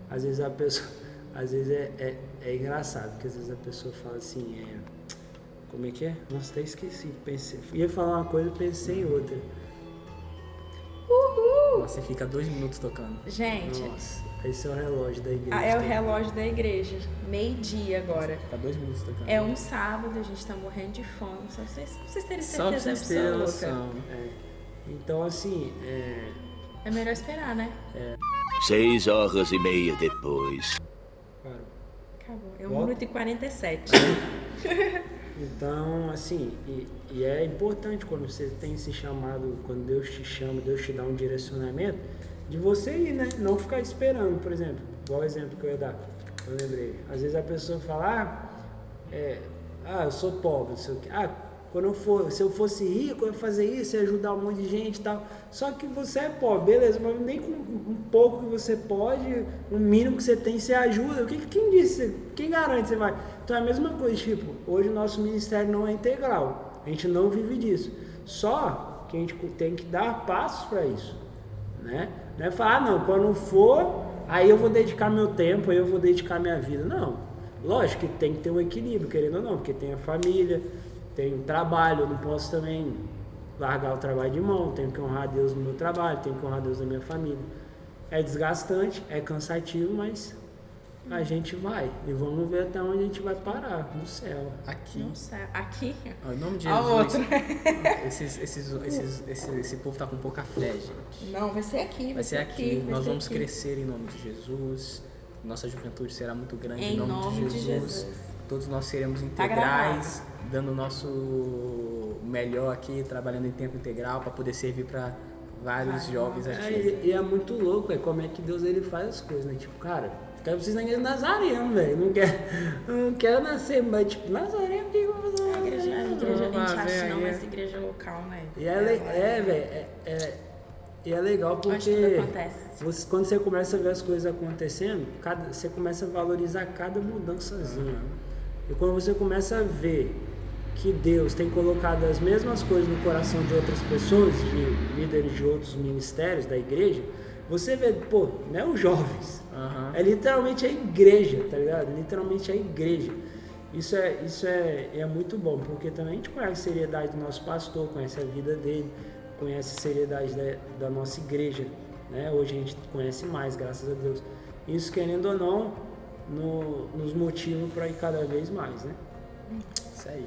às vezes a pessoa, às vezes é engraçado, porque às vezes a pessoa fala assim, como é que é? Nossa, até esqueci, ia falar uma coisa e pensei em outra. Uhul! Você fica 2 minutos tocando. Gente, nossa, esse é o relógio da igreja. É o relógio da igreja, 12:00 agora. Fica 2 minutos tocando. É um sábado, a gente tá morrendo de fome, só pra vocês terem Só pra certeza vocês terem absoluta. noção. Então, assim, É melhor esperar, né? 6h30 depois. Cara, Acabou. É Volta. 1h47. então, assim, e é importante quando você tem esse chamado, quando Deus te chama, Deus te dá um direcionamento, de você ir, né? Não ficar esperando, por exemplo, igual o exemplo que eu ia dar, eu lembrei. Às vezes a pessoa fala, eu sou pobre, não sei o quê. Se eu fosse rico, eu ia fazer isso, ia ajudar um monte de gente e tal. Só que você é pobre, beleza, mas nem com um pouco que você pode, o mínimo que você tem, você ajuda. Quem disse? Quem garante que você vai? Então é a mesma coisa, tipo, hoje o nosso ministério não é integral, a gente não vive disso. Só que a gente tem que dar passos para isso, né? Não é falar, não, quando for, aí eu vou dedicar meu tempo, aí eu vou dedicar minha vida. Não, lógico que tem que ter um equilíbrio, querendo ou não, porque tem a família, tem o trabalho, eu não posso também largar o trabalho de mão, tenho que honrar Deus no meu trabalho, tenho que honrar Deus na minha família. É desgastante, é cansativo, mas a gente vai e vamos ver até onde a gente vai parar, no céu. Aqui. Nossa, aqui. Em nome de A Jesus. outra. Esse povo tá com pouca fé, gente. Não, vai ser aqui. Vai ser aqui. vai Nós ser vamos aqui. crescer em nome de Jesus. Nossa juventude será muito grande Em nome de Jesus. Todos nós seremos Tá integrais, dando o nosso melhor aqui, trabalhando em tempo integral para poder servir para vários jovens aqui. E é muito louco, como é que Deus ele faz as coisas, né? Tipo, cara, quero precisar de Nazareno, velho. Não quero nascer, mas tipo, Nazareno, o que eu vou fazer? A igreja a gente acha não, velho. mas igreja local, né? E é legal Onde porque tudo acontece. quando você começa a ver as coisas acontecendo, você começa a valorizar cada mudançazinha. E quando você começa a ver que Deus tem colocado as mesmas coisas no coração de outras pessoas, de líderes de outros ministérios da igreja, você vê, não é os jovens, é literalmente a igreja, tá ligado? Literalmente a igreja. Isso é muito bom, porque também a gente conhece a seriedade do nosso pastor, conhece a vida dele, conhece a seriedade da nossa igreja, né? Hoje a gente conhece mais, graças a Deus. Isso, querendo ou não, nos motiva para ir cada vez mais, né? Isso aí.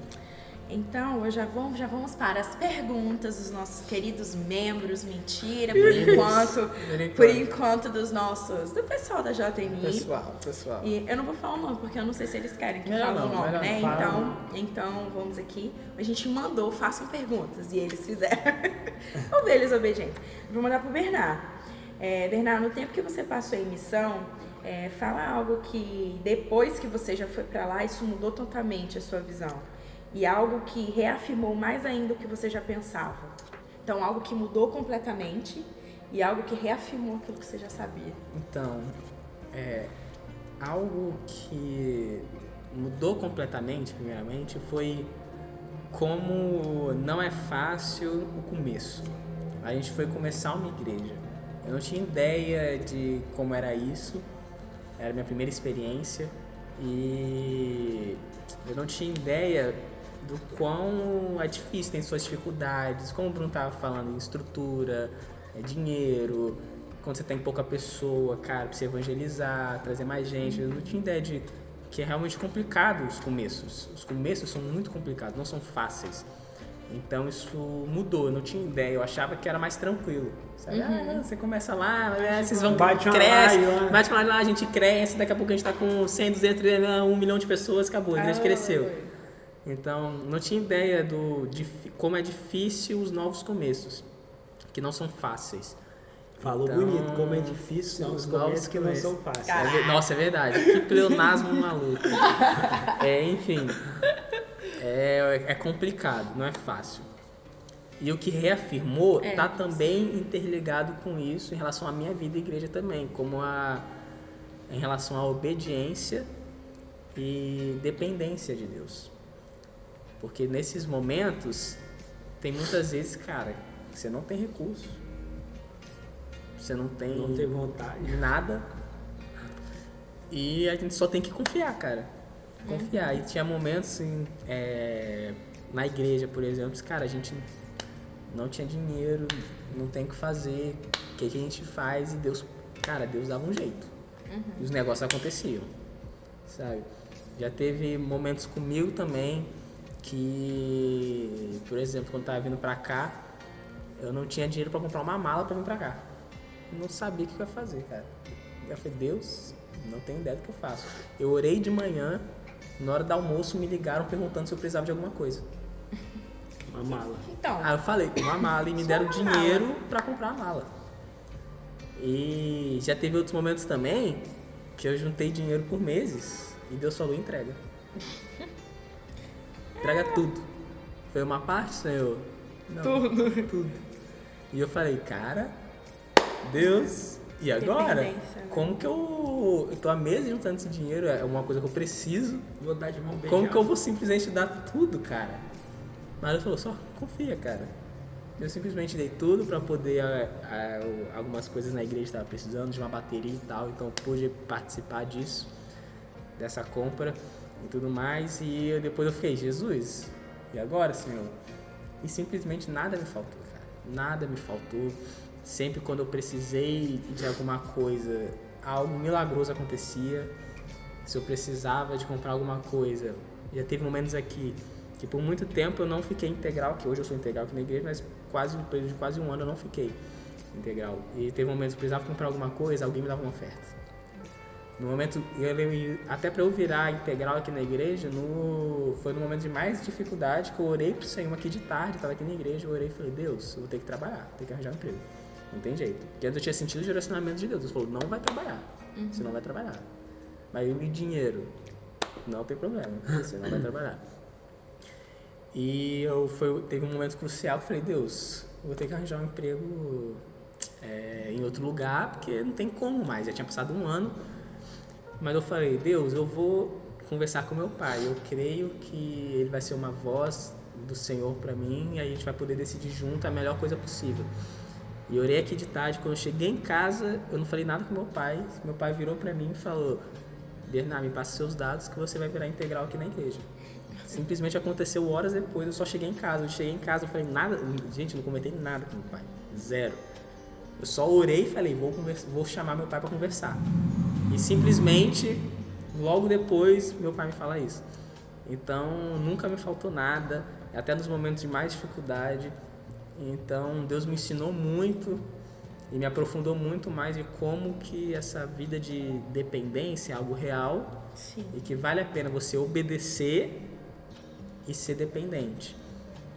Então, já vamos para as perguntas dos nossos queridos membros. Mentira, por enquanto do pessoal da JMI. Pessoal. E eu não vou falar o nome, porque eu não sei se eles querem que fale o nome, melhor né? não fala. Então, vamos aqui. A gente mandou, façam perguntas, e eles fizeram. Ovelhas obedientes. Vou mandar pro Bernardo. Bernardo, no tempo que você passou em missão, fala algo que depois que você já foi para lá, isso mudou totalmente a sua visão. E algo que reafirmou mais ainda o que você já pensava. Então, algo que mudou completamente e algo que reafirmou aquilo que você já sabia. Então, algo que mudou completamente, primeiramente, foi como não é fácil o começo. A gente foi começar uma igreja. Eu não tinha ideia de como era isso. Era a minha primeira experiência. E eu não tinha ideia do quão é difícil, tem suas dificuldades, como o Bruno estava falando, em estrutura, dinheiro, quando você tem pouca pessoa, cara, pra você evangelizar, trazer mais gente. Eu não tinha ideia de que é realmente complicado os começos. Os começos são muito complicados, não são fáceis. Então isso mudou, eu não tinha ideia, eu achava que era mais tranquilo. Sabe? Você começa lá, vocês vão cresce, bate lá, a gente cresce, daqui a pouco a gente tá com 100, 200, 1 milhão de pessoas, acabou, a igreja cresceu. Então, não tinha ideia de como é difícil os novos começos, que não são fáceis. Falou Então, bonito, como é difícil, são os começos que não são fáceis. Nossa, é verdade. Que pleonasmo maluco. Enfim, é complicado, não é fácil. E o que reafirmou está também interligado com isso em relação à minha vida e igreja também, como em relação à obediência e dependência de Deus. Porque nesses momentos, tem muitas vezes, cara, que você não tem recurso, você não tem vontade, nada, e a gente só tem que confiar, cara. Confiar. E tinha momentos assim, na igreja, por exemplo, cara, a gente não tinha dinheiro, não tem o que fazer, o que a gente faz? E Deus dava um jeito. E os negócios aconteciam, sabe? Já teve momentos comigo também que, por exemplo, quando eu tava vindo pra cá, eu não tinha dinheiro pra comprar uma mala pra vir pra cá. Eu não sabia o que eu ia fazer, cara. Eu falei, Deus, não tenho ideia do que eu faço. Eu orei de manhã, na hora do almoço me ligaram perguntando se eu precisava de alguma coisa. Uma mala. Então. Aí eu falei, uma mala, e me deram dinheiro pra comprar a mala. E já teve outros momentos também que eu juntei dinheiro por meses e Deus falou, entrega. Entrega tudo. Foi uma parte, Senhor? Não, tudo. E eu falei, cara, Deus, e agora? Como que eu tô há meses juntando esse dinheiro, é uma coisa que eu preciso. Vou dar de mão beijada. Como que eu vou simplesmente dar tudo, cara? Mas Deus falou, só confia, cara. Eu simplesmente dei tudo pra poder, algumas coisas na igreja estava precisando de uma bateria e tal, então eu pude participar disso, dessa compra e tudo mais, e depois eu fiquei, Jesus, e agora, Senhor? E simplesmente nada me faltou, cara, nada me faltou. Sempre quando eu precisei de alguma coisa, algo milagroso acontecia. Se eu precisava de comprar alguma coisa, já teve momentos aqui que por muito tempo eu não fiquei integral, que hoje eu sou integral aqui na igreja, mas no período de quase um ano eu não fiquei integral. E teve momentos que eu precisava comprar alguma coisa, alguém me dava uma oferta. No momento, até para eu virar integral aqui na igreja, foi no momento de mais dificuldade que eu orei pro Senhor aqui de tarde, estava aqui na igreja, eu orei e falei, Deus, eu vou ter que trabalhar, vou ter que arranjar um emprego. Não tem jeito. Porque antes eu tinha sentido o direcionamento de Deus. Deus falou, não vai trabalhar, você não vai trabalhar. Mas e dinheiro? Não tem problema, você não vai trabalhar. E teve um momento crucial que eu falei, Deus, eu vou ter que arranjar um emprego em outro lugar, porque não tem como mais, já tinha passado um ano. Mas eu falei, Deus, eu vou conversar com meu pai, eu creio que ele vai ser uma voz do Senhor para mim, e aí a gente vai poder decidir junto a melhor coisa possível. E eu orei aqui de tarde, quando eu cheguei em casa, eu não falei nada com meu pai virou para mim e falou, Bernardo, me passa seus dados que você vai virar integral aqui na igreja. Simplesmente aconteceu horas depois, eu só cheguei em casa. Eu cheguei em casa, eu falei nada, gente, não comentei nada com meu pai, zero. Eu só orei e falei, vou chamar meu pai para conversar. E simplesmente, logo depois, meu pai me fala isso. Então, nunca me faltou nada, até nos momentos de mais dificuldade. Então, Deus me ensinou muito e me aprofundou muito mais de como que essa vida de dependência é algo real. Sim. E que vale a pena você obedecer e ser dependente.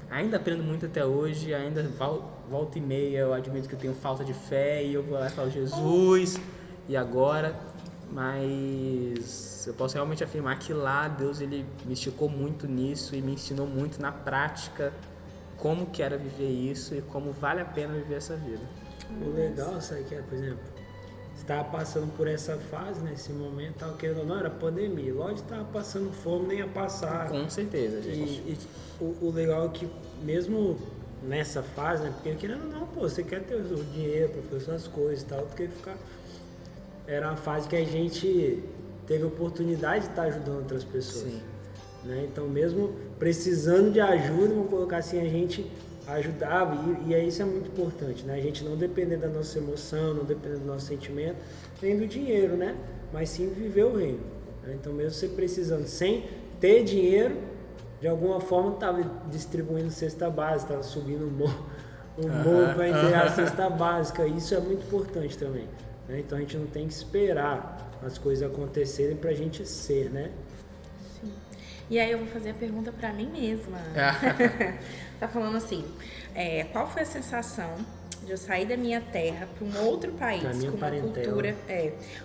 Ainda aprendo muito até hoje, ainda volta e meia eu admito que eu tenho falta de fé e eu vou lá e falo, Jesus, e agora? Mas eu posso realmente afirmar que lá Deus ele me esticou muito nisso e me ensinou muito na prática como que era viver isso e como vale a pena viver essa vida. O legal, sabe que é, por exemplo, você estava passando por essa fase, nesse momento, tava querendo ou não, era pandemia. Lógico que estava passando fome, nem ia passar. Com certeza, gente. E o legal é que mesmo nessa fase, né, porque querendo ou não, pô, você quer ter o dinheiro para fazer suas coisas e tal, porque era uma fase que a gente teve a oportunidade de estar ajudando outras pessoas. Sim. Né? Então, mesmo precisando de ajuda, vamos colocar assim, a gente ajudava, e isso é muito importante, né? A gente não depender da nossa emoção, não depender do nosso sentimento, nem do dinheiro, né? Mas sim viver o reino. Né? Então, mesmo você precisando, sem ter dinheiro, de alguma forma estava distribuindo cesta básica, estava subindo o morro para entregar a cesta básica. Isso é muito importante também. Né? Então, a gente não tem que esperar as coisas acontecerem para a gente ser, né? Sim. E aí eu vou fazer a pergunta para mim mesma. Tá falando assim, qual foi a sensação de eu sair da minha terra para um outro país,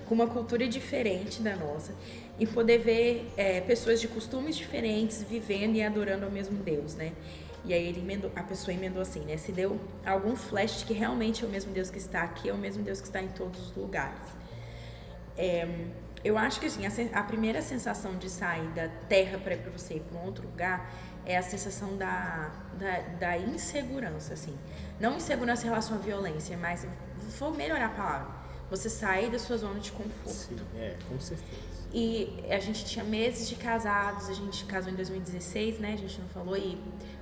com uma cultura diferente da nossa, e poder ver pessoas de costumes diferentes vivendo e adorando ao mesmo Deus, né? E aí a pessoa emendou assim, né? Se deu algum flash de que realmente é o mesmo Deus que está aqui, é o mesmo Deus que está em todos os lugares. Eu acho que assim, a primeira sensação de sair da terra para ir para você ir para um outro lugar é a sensação da insegurança, assim. Não insegurança em relação à violência, mas vou melhorar a palavra. Você sair da sua zona de conforto. Sim, com certeza. E a gente tinha meses de casados, a gente casou em 2016, né? A gente não falou, e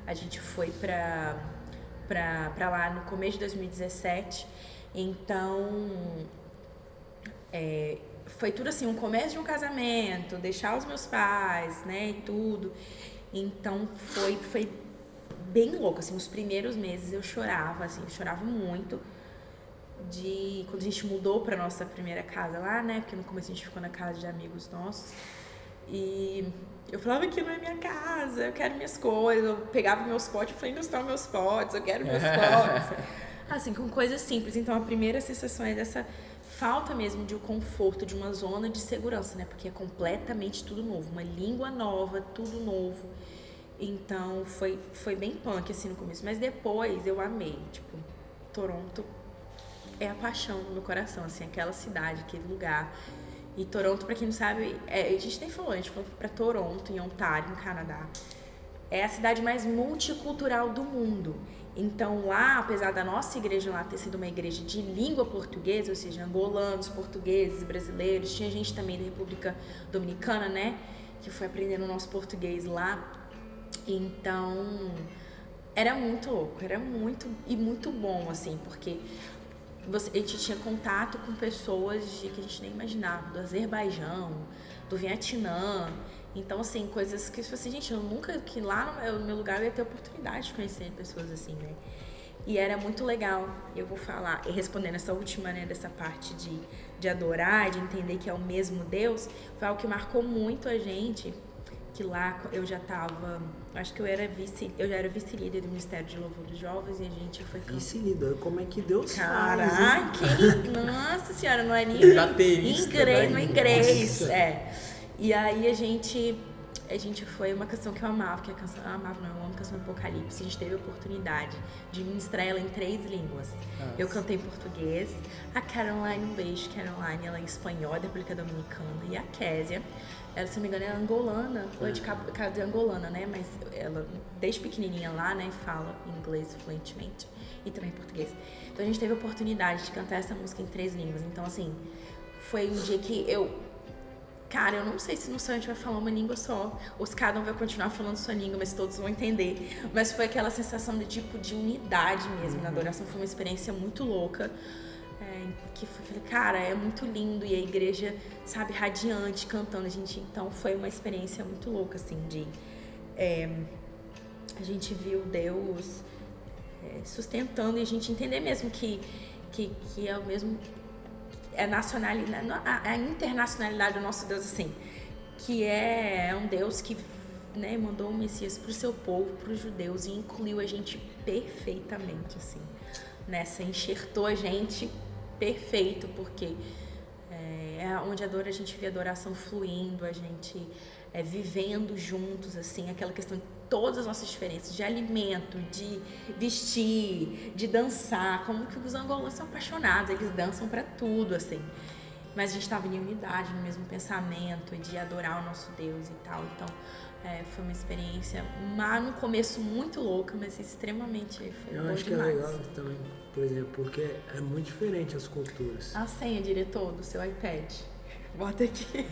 a gente foi pra lá no começo de 2017. Então, foi tudo assim, um começo de um casamento, deixar os meus pais, né, e tudo. Então, foi bem louco, assim, os primeiros meses eu chorava muito. Quando a gente mudou pra nossa primeira casa lá, né? Porque no começo a gente ficou na casa de amigos nossos. E eu falava que não é minha casa, eu quero minhas coisas. Eu pegava meus potes e falei, não estão meus potes, eu quero meus potes. Assim, com coisas simples. Então a primeira sensação é dessa falta mesmo de um conforto, de uma zona de segurança, né? Porque é completamente tudo novo, uma língua nova, tudo novo. Então foi bem punk assim no começo. Mas depois eu amei, tipo, Toronto é a paixão do meu coração, assim, aquela cidade, aquele lugar. E Toronto, pra quem não sabe, a gente nem falou, a gente foi pra Toronto, em Ontário, no Canadá. É a cidade mais multicultural do mundo. Então lá, apesar da nossa igreja lá ter sido uma igreja de língua portuguesa, ou seja, angolanos, portugueses, brasileiros, tinha gente também da República Dominicana, né, que foi aprendendo o nosso português lá. Então, era muito louco, era muito bom, assim, porque a gente tinha contato com pessoas que a gente nem imaginava, do Azerbaijão, do Vietnã. Então, assim, coisas que, assim, gente, eu nunca, que lá no meu lugar eu ia ter oportunidade de conhecer pessoas assim, né? E era muito legal, eu vou falar, e respondendo essa última, né, dessa parte de adorar, de entender que é o mesmo Deus, foi algo que marcou muito a gente, que lá eu já tava, acho que eu já era vice-líder do Ministério de Louvor dos Jovens e a gente foi... Vice-líder, como é que Deus Caraca, faz? Nossa senhora, não é nem baterista, inglês, E aí a gente foi uma canção que eu amava, que é a canção, eu amo a canção do Apocalipse. A gente teve a oportunidade de ministrar ela em 3 línguas. Nossa. Eu cantei em português, a Caroline, um beijo, Caroline, ela é em espanhol, da República Dominicana, e a Késia, ela, se não me engano, é angolana, ou é de angolana, né? Mas ela, desde pequenininha lá, né, fala inglês fluentemente e também português. Então a gente teve a oportunidade de cantar essa música em 3 línguas. Então, assim, foi um dia que Cara, eu não sei se no céu a gente vai falar uma língua só, ou se cada um vai continuar falando sua língua, mas todos vão entender. Mas foi aquela sensação de tipo de unidade mesmo na adoração, foi uma experiência muito louca. Que falei, cara, é muito lindo, e a igreja, sabe, radiante, cantando, então foi uma experiência muito louca, assim, a gente viu Deus sustentando, e a gente entender mesmo que é o mesmo, a internacionalidade do nosso Deus, assim, que é um Deus que, né, mandou o Messias pro seu povo, pros judeus, e incluiu a gente perfeitamente, assim, nessa, enxertou a gente perfeito, porque onde a gente vê a adoração fluindo, a gente vivendo juntos, assim, aquela questão de todas as nossas diferenças, de alimento, de vestir, de dançar, como que os angolanos são apaixonados, eles dançam pra tudo, assim, mas a gente estava em unidade, no mesmo pensamento, de adorar o nosso Deus e tal. Então foi uma experiência, no começo muito louca, mas extremamente foi Eu acho que demais. É legal também, por exemplo, porque é muito diferente as culturas. A senha, diretor, do seu iPad. Bota aqui. 0,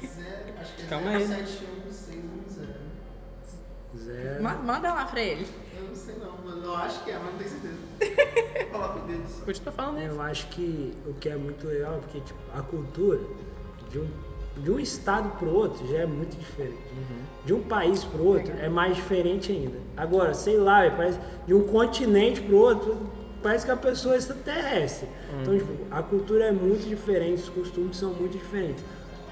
acho que é Calma aí. 71610. Manda lá pra ele. Eu não sei não, mas eu acho que mas não tenho certeza. Coloca o dedo só. Pode estar falando isso. Eu acho que o que é muito legal, porque tipo, a cultura de um estado pro outro já é muito diferente. De um país pro outro é mais diferente ainda. Agora, sei lá, parece de um continente pro outro, parece que a pessoa é extraterrestre. Então, tipo, a cultura é muito diferente, os costumes são muito diferentes.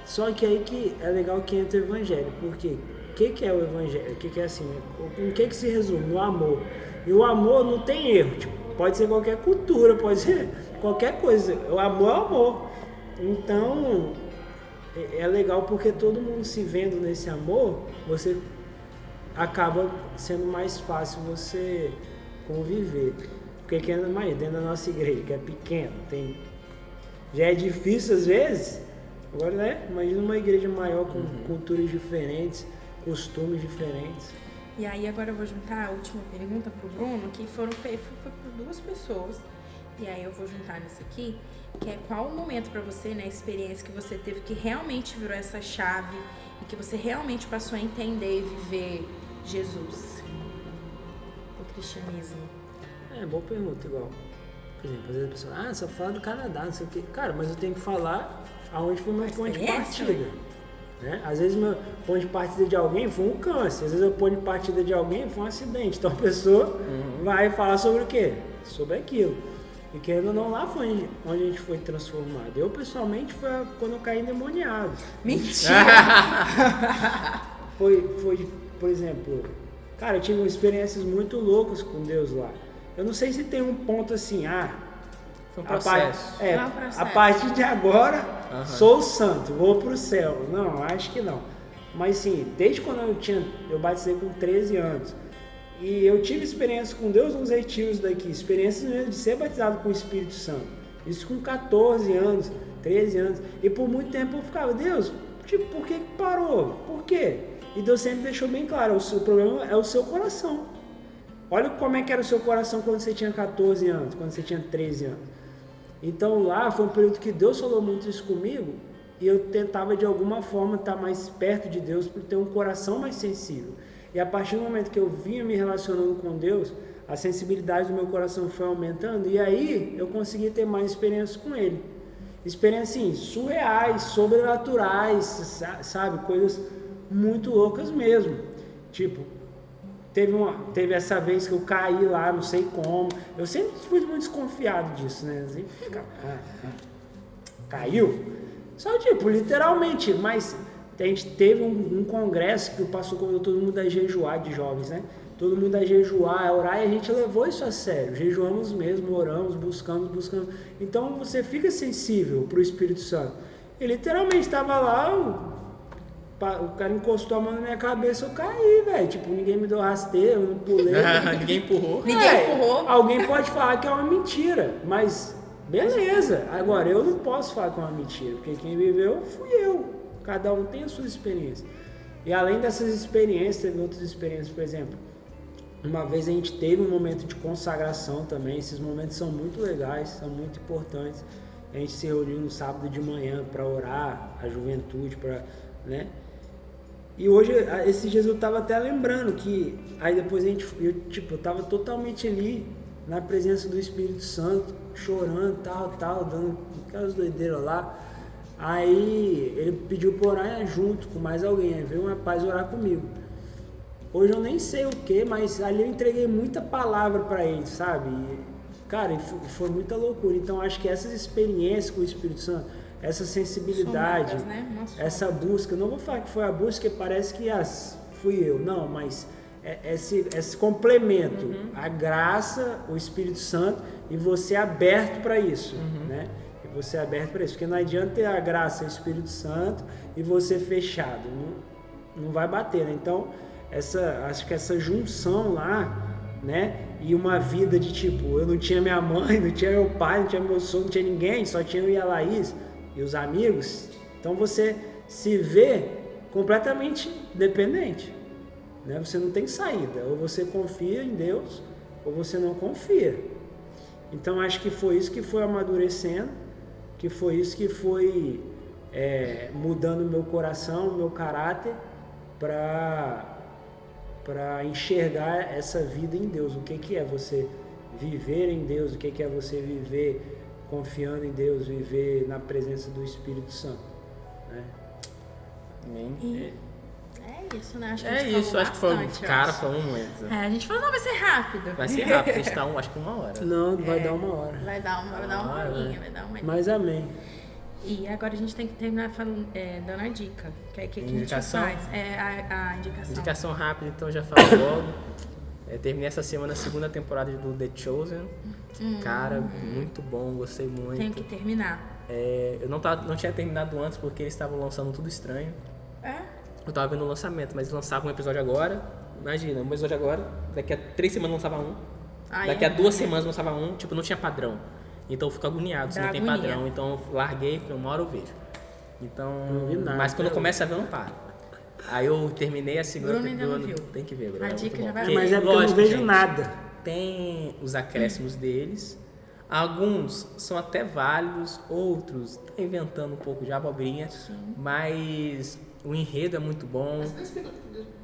Só que aí que é legal que entra o evangelho, porque o que é o evangelho? O que é assim, né? Em que se resume? No amor. E o amor não tem erro, tipo, pode ser qualquer cultura, pode ser qualquer coisa. O amor é o amor. Então, é legal porque todo mundo se vendo nesse amor, você acaba sendo mais fácil você conviver. Porque dentro da nossa igreja, que é pequena, já é difícil às vezes. Agora, né? Imagina uma igreja maior com culturas diferentes, costumes diferentes. E aí agora eu vou juntar a última pergunta pro Bruno, que foi por 2 pessoas. E aí eu vou juntar nessa aqui, que é qual o momento pra você, né, a experiência que você teve que realmente virou essa chave e que você realmente passou a entender e viver Jesus, o cristianismo. Boa pergunta, igual. Por exemplo, às vezes a pessoa, só fala do Canadá, não sei o quê. Cara, mas eu tenho que falar aonde foi meu ponto de partida. Né? Às vezes meu ponto de partida de alguém foi um câncer, às vezes o ponto de partida de alguém foi um acidente. Então a pessoa vai falar sobre o quê? Sobre aquilo. E querendo ou não, lá foi onde a gente foi transformado. Eu, pessoalmente, foi quando eu caí endemoniado. Mentira! Foi, por exemplo, cara, eu tive experiências muito loucas com Deus lá. Eu não sei se tem um ponto assim, foi um processo. A partir de agora, sou santo, vou pro céu. Não, acho que não. Mas sim, desde quando eu batizei com 13 anos. E eu tive experiências com Deus nos retiros daqui, experiências mesmo de ser batizado com o Espírito Santo. Isso com 14 anos, 13 anos. E por muito tempo eu ficava, Deus, por que parou? Por quê? E Deus sempre deixou bem claro, o problema é o seu coração. Olha como é que era o seu coração quando você tinha 14 anos, quando você tinha 13 anos. Então lá foi um período que Deus falou muito isso comigo e eu tentava de alguma forma estar mais perto de Deus por ter um coração mais sensível. E a partir do momento que eu vinha me relacionando com Deus, a sensibilidade do meu coração foi aumentando e aí eu consegui ter mais experiências com Ele. Experiências assim, surreais, sobrenaturais, sabe? Coisas muito loucas mesmo. Tipo, teve essa vez que eu caí lá, não sei como. Eu sempre fui muito desconfiado disso, né? Eu sempre ficava, caiu? Só tipo, literalmente, mas a gente teve um congresso que o pastor convidou todo mundo a jejuar de jovens, né? Todo mundo a jejuar, a orar, e a gente levou isso a sério. Jejuamos mesmo, oramos, buscamos. Então você fica sensível para o Espírito Santo. E literalmente estava lá, o cara encostou a mão na minha cabeça, eu caí, velho. Tipo, ninguém me deu rasteiro, eu não pulei. Ninguém empurrou. Ninguém empurrou. Alguém pode falar que é uma mentira, mas beleza. Agora, eu não posso falar que é uma mentira, porque quem viveu fui eu. Cada um tem a sua experiência. E além dessas experiências, teve outras experiências, por exemplo, uma vez a gente teve um momento de consagração também. Esses momentos são muito legais, são muito importantes. A gente se reuniu no sábado de manhã para orar, a juventude, né? E hoje, esses dias eu tava até lembrando que aí depois eu tava totalmente ali na presença do Espírito Santo, chorando, tal, dando aquelas doideiras lá. Aí ele pediu para orar junto com mais alguém, aí veio um rapaz orar comigo. Hoje eu nem sei o que, mas ali eu entreguei muita palavra para ele, sabe? E, cara, foi muita loucura. Então acho que essas experiências com o Espírito Santo, essa sensibilidade, somadas, né? essa busca, não vou falar que foi a busca, parece que fui eu, não, mas esse complemento, a graça, o Espírito Santo e você aberto para isso, né? E você aberto para isso, porque não adianta ter a graça e o Espírito Santo e você fechado, não vai bater, né? Então, acho que essa junção lá, né? E uma vida de tipo, eu não tinha minha mãe, não tinha meu pai, não tinha meu sogro, não tinha ninguém, só tinha eu e a Laís e os amigos. Então você se vê completamente dependente, né? Você não tem saída, ou você confia em Deus ou você não confia. Então acho que foi isso que foi amadurecendo, que foi isso que foi mudando meu coração, meu caráter para enxergar essa vida em Deus. O que é você viver em Deus, o que é você viver confiando em Deus, viver na presença do Espírito Santo, né? Amém. É isso, né? Acho que acho que foi muito. A gente falou, não, vai ser rápido. Vai ser rápido, a gente tá acho que 1 hora. Não, vai dar 1 hora. Vai dar uma horinha, vai dar uma horinha. Mas amém. E agora a gente tem que terminar falando, dando a dica. Que a gente faz? A indicação. Indicação rápida, então já falo logo. Terminei essa semana a 2ª temporada do The Chosen. Cara, muito bom, gostei muito. Tenho que terminar. Eu não tinha terminado antes porque eles estavam lançando Tudo Estranho. Eu tava vendo o lançamento, mas lançava um episódio agora. Imagina, um episódio agora, daqui a 3 semanas lançava um. Daqui a 2 semanas lançava um, tipo, não tinha padrão. Então eu fico agoniado se não tem padrão. Então eu larguei e falei, uma hora eu vejo. Então, não vi nada, mas quando eu começo a ver, eu não paro. Aí eu terminei a segunda Bruno ainda não viu. Tem que ver, Bruno. A dica já vai Porque, Mas é porque eu não vejo gente, nada. Tem os acréscimos deles. Alguns são até válidos, outros tá inventando um pouco de abobrinha. Mas o enredo é muito bom. Mas não explica o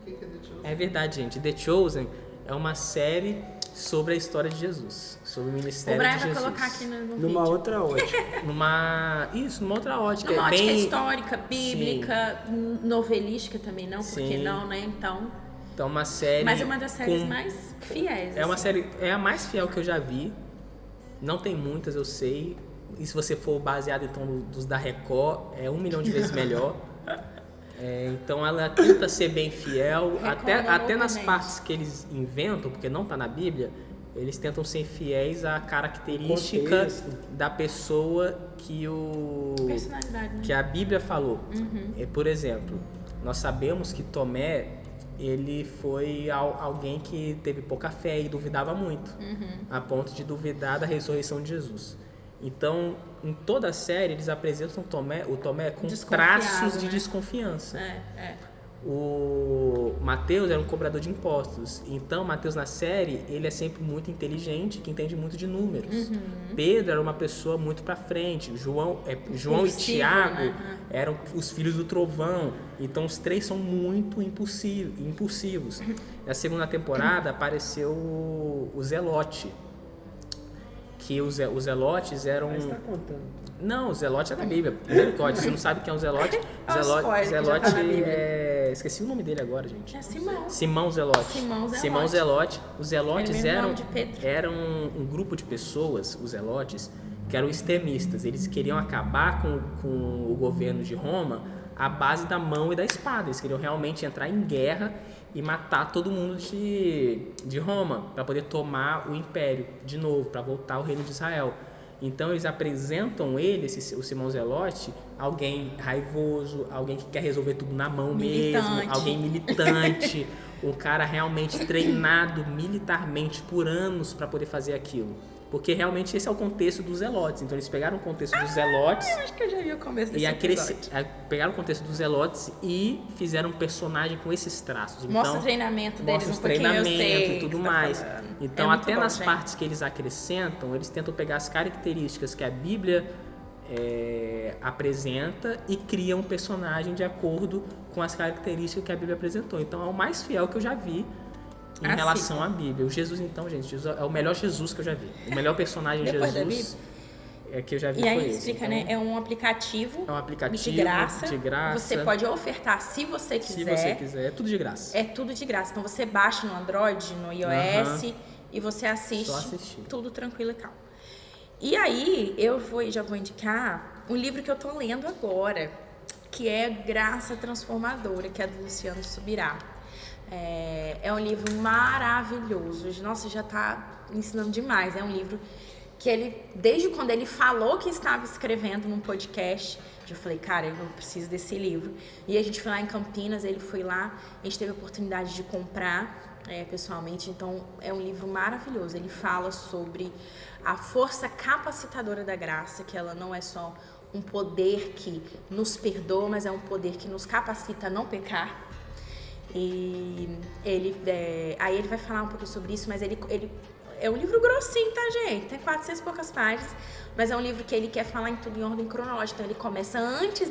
que é The Chosen. É verdade, gente. The Chosen é uma série sobre a história de Jesus, sobre o O ministério Brian de vai Jesus. colocar aqui no vídeo. Numa outra ótica. Numa outra ótica. Numa ótica bem... histórica, bíblica, novelística também, não? Por que Sim. não, né? Então, uma série. mas é uma das séries mais fiéis. É uma assim. série. É a mais fiel que eu já vi. Não tem muitas, eu sei. E se você for baseado então dos da Record, é 1 milhão de vezes melhor. Então ela tenta ser bem fiel, até nas partes que eles inventam, porque não tá na Bíblia, eles tentam ser fiéis à característica Contexto. da pessoa que Personalidade, né? que a Bíblia falou. Por exemplo, nós sabemos que Tomé, ele foi alguém que teve pouca fé e duvidava muito, a ponto de duvidar da ressurreição de Jesus. Então, em toda a série, eles apresentam o Tomé com traços de né? desconfiança. É. O Mateus era um cobrador de impostos. Então, Mateus na série, ele é sempre muito inteligente, que entende muito de números. Pedro era uma pessoa muito pra frente. João e Tiago, né? eram os filhos do trovão. Então, os 3 são muito impulsivos. Na segunda temporada, apareceu o Zelote. Que os Zelotes eram... Mas tá contando. Não, o Zelote é da Bíblia. Misericórdia, você não sabe quem é o Zelote? Zelote esqueci o nome dele agora, gente. É Simão. Simão Zelote. Simão Zelote. Os Zelotes Era o mesmo nome de Pedro. eram um grupo de pessoas, os Zelotes, que eram extremistas. Eles queriam acabar com o governo de Roma à base da mão e da espada. Eles queriam realmente entrar em guerra e matar todo mundo de Roma, para poder tomar o império de novo, para voltar ao reino de Israel. Então eles apresentam o Simão Zelote, alguém raivoso, alguém que quer resolver tudo na mão mesmo, alguém militante, um cara realmente treinado militarmente por anos para poder fazer aquilo. Porque realmente esse é o contexto dos Zelotes. Então eles pegaram o contexto dos Zelotes. Eu acho que eu já vi o começo desse episódio. Pegaram o contexto dos Zelotes e fizeram um personagem com esses traços. Então, mostra o treinamento deles, mostra um o pouquinho, eu treinamento sei e tudo que você tá mais. falando. Então, muito até bom, nas gente. partes que eles acrescentam, eles tentam pegar as características que a Bíblia apresenta e cria um personagem de acordo com as características que a Bíblia apresentou. Então, é o mais fiel que eu já vi em relação à Bíblia. O Jesus, então, gente, Jesus é o melhor Jesus que eu já vi. O melhor personagem Depois da Jesus que eu já vi E aí foi esse. explica, Então, né? É um aplicativo, é um aplicativo de graça. de graça. Você pode ofertar se você quiser. Se você quiser, é tudo de graça. É tudo de graça. Então você baixa no Android, no iOS e você assiste. Só assistir. Tudo tranquilo e calmo. E aí já vou indicar um livro que eu tô lendo agora, que é Graça Transformadora, que é do Luciano Subirá. É um livro maravilhoso. Nossa, já tá ensinando demais. É um livro que ele, desde quando ele falou que estava escrevendo num podcast, eu falei, cara, eu preciso desse livro. E a gente foi lá em Campinas, ele foi lá, a gente teve a oportunidade de comprar pessoalmente. Então, é um livro maravilhoso. Ele fala sobre a força capacitadora da graça, que ela não é só um poder que nos perdoa, mas é um poder que nos capacita a não pecar. E aí ele vai falar um pouco sobre isso, mas ele é um livro grossinho, tá, gente? Tem 400 e poucas páginas, mas é um livro que ele quer falar em tudo em ordem cronológica. Então ele começa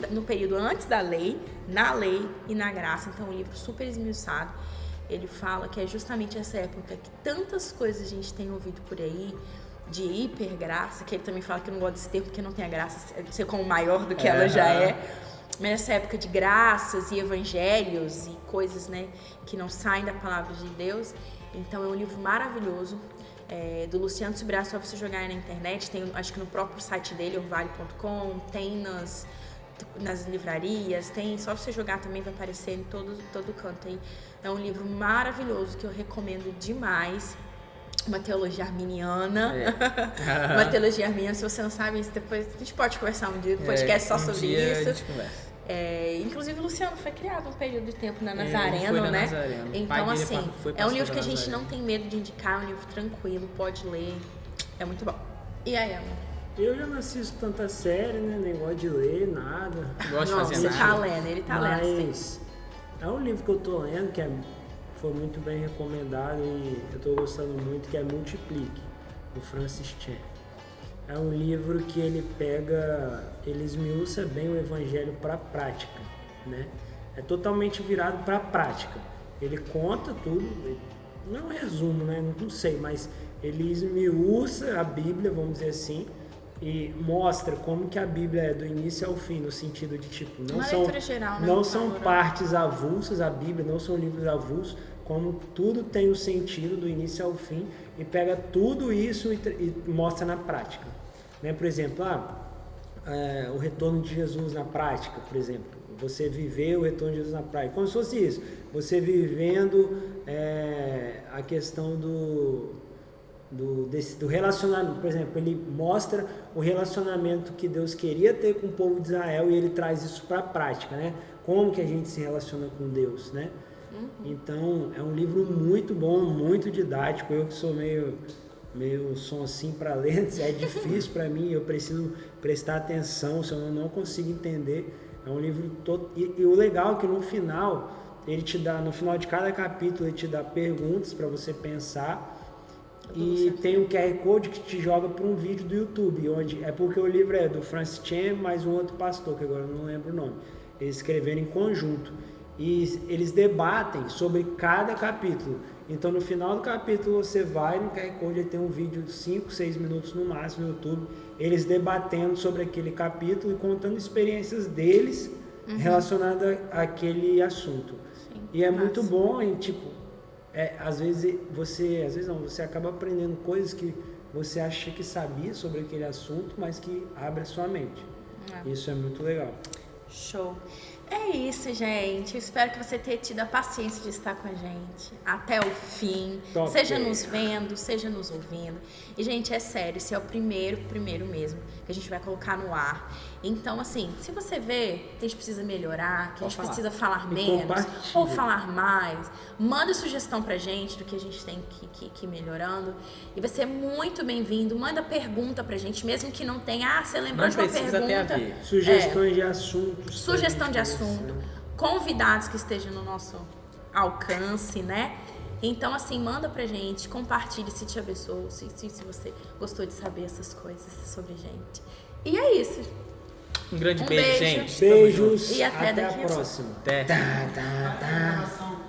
no período antes da lei, na lei e na graça. Então é um livro super esmiuçado. Ele fala que é justamente essa época que tantas coisas a gente tem ouvido por aí, de hipergraça, que ele também fala que não gosta desse termo porque não tem a graça ser como maior do que ela já é. Mas nessa época de graças e evangelhos e coisas, né, que não saem da palavra de Deus. Então é um livro maravilhoso, do Luciano Subirá. Só você jogar aí na internet, tem acho que no próprio site dele, orvalho.com, tem nas livrarias, tem, só você jogar também vai aparecer em todo canto aí. É um livro maravilhoso que eu recomendo demais. uma teologia arminiana. É. Uma teologia arminiana, se você não sabe isso, depois a gente pode conversar um dia, podcast só sobre isso. A gente conversa. Inclusive o Luciano foi criado um período de tempo na Ele Nazareno, foi na né? Nazareno. O pai Então, dele assim, foi é um pastor livro que a da gente Nazareno. não tem medo de indicar, é um livro tranquilo, pode ler. É muito bom. E aí, amor? Eu já não assisto tanta série, né? Nem gosto de ler, nada. Gosto de Não, fazer você nada. tá lendo, ele tá lendo, sim. Mas é um livro que eu tô lendo, que foi muito bem recomendado e eu tô gostando muito, que é Multiplique, do Francis Chan. É um livro que ele esmiuça bem o evangelho para a prática, né? É totalmente virado para a prática. Ele conta tudo, não é um resumo, né? Não sei, mas ele esmiuça a Bíblia, vamos dizer assim, e mostra como que a Bíblia é do início ao fim, no sentido de tipo, não Uma são, leitura geral, né? não são Valor. partes avulsas, a Bíblia não são livros avulsos, como tudo tem o sentido do início ao fim e pega tudo isso e mostra na prática, né? Por exemplo, o retorno de Jesus na prática, por exemplo, você viver o retorno de Jesus na prática, como se fosse isso, você vivendo a questão do relacionamento, por exemplo, ele mostra o relacionamento que Deus queria ter com o povo de Israel e ele traz isso para a prática, né? Como que a gente se relaciona com Deus, né? Então, é um livro muito bom, muito didático. Eu que sou meio sonsinho para ler, é difícil para mim, eu preciso prestar atenção, se eu não consigo entender. É um livro todo. E o legal é que no final, no final de cada capítulo, ele te dá perguntas para você pensar. E tem um QR Code que te joga para um vídeo do YouTube, porque o livro é do Francis Chan mais um outro pastor, que agora eu não lembro o nome. Eles escreveram em conjunto. E eles debatem sobre cada capítulo. Então, no final do capítulo, você vai no QR Code, tem um vídeo de 5, 6 minutos no máximo no YouTube, eles debatendo sobre aquele capítulo e contando experiências deles relacionadas àquele assunto. Sim, e é massa. muito bom, e tipo, às vezes você acaba aprendendo coisas que você acha que sabia sobre aquele assunto, mas que abre a sua mente. Isso é muito legal. Show. É isso, gente. Eu espero que você tenha tido a paciência de estar com a gente até o fim. Top. Seja nos vendo, seja nos ouvindo. E, gente, é sério, esse é o primeiro mesmo que a gente vai colocar no ar. Então, assim, se você vê que a gente precisa melhorar, que a gente precisa falar menos ou falar mais, manda sugestão pra gente do que a gente tem que ir melhorando. E vai ser muito bem-vindo. Manda pergunta pra gente, mesmo que não tenha. Você lembrou de uma pergunta? Ter a ver. Sugestões de assuntos. Sugestão de assunto, convidados que estejam no nosso alcance, né? Então, assim, manda pra gente, compartilhe se te abençoou, se você gostou de saber essas coisas sobre a gente. E é isso. Um grande Um beijo, beijo. gente. Beijos E até a daqui a próxima. Até. Tá.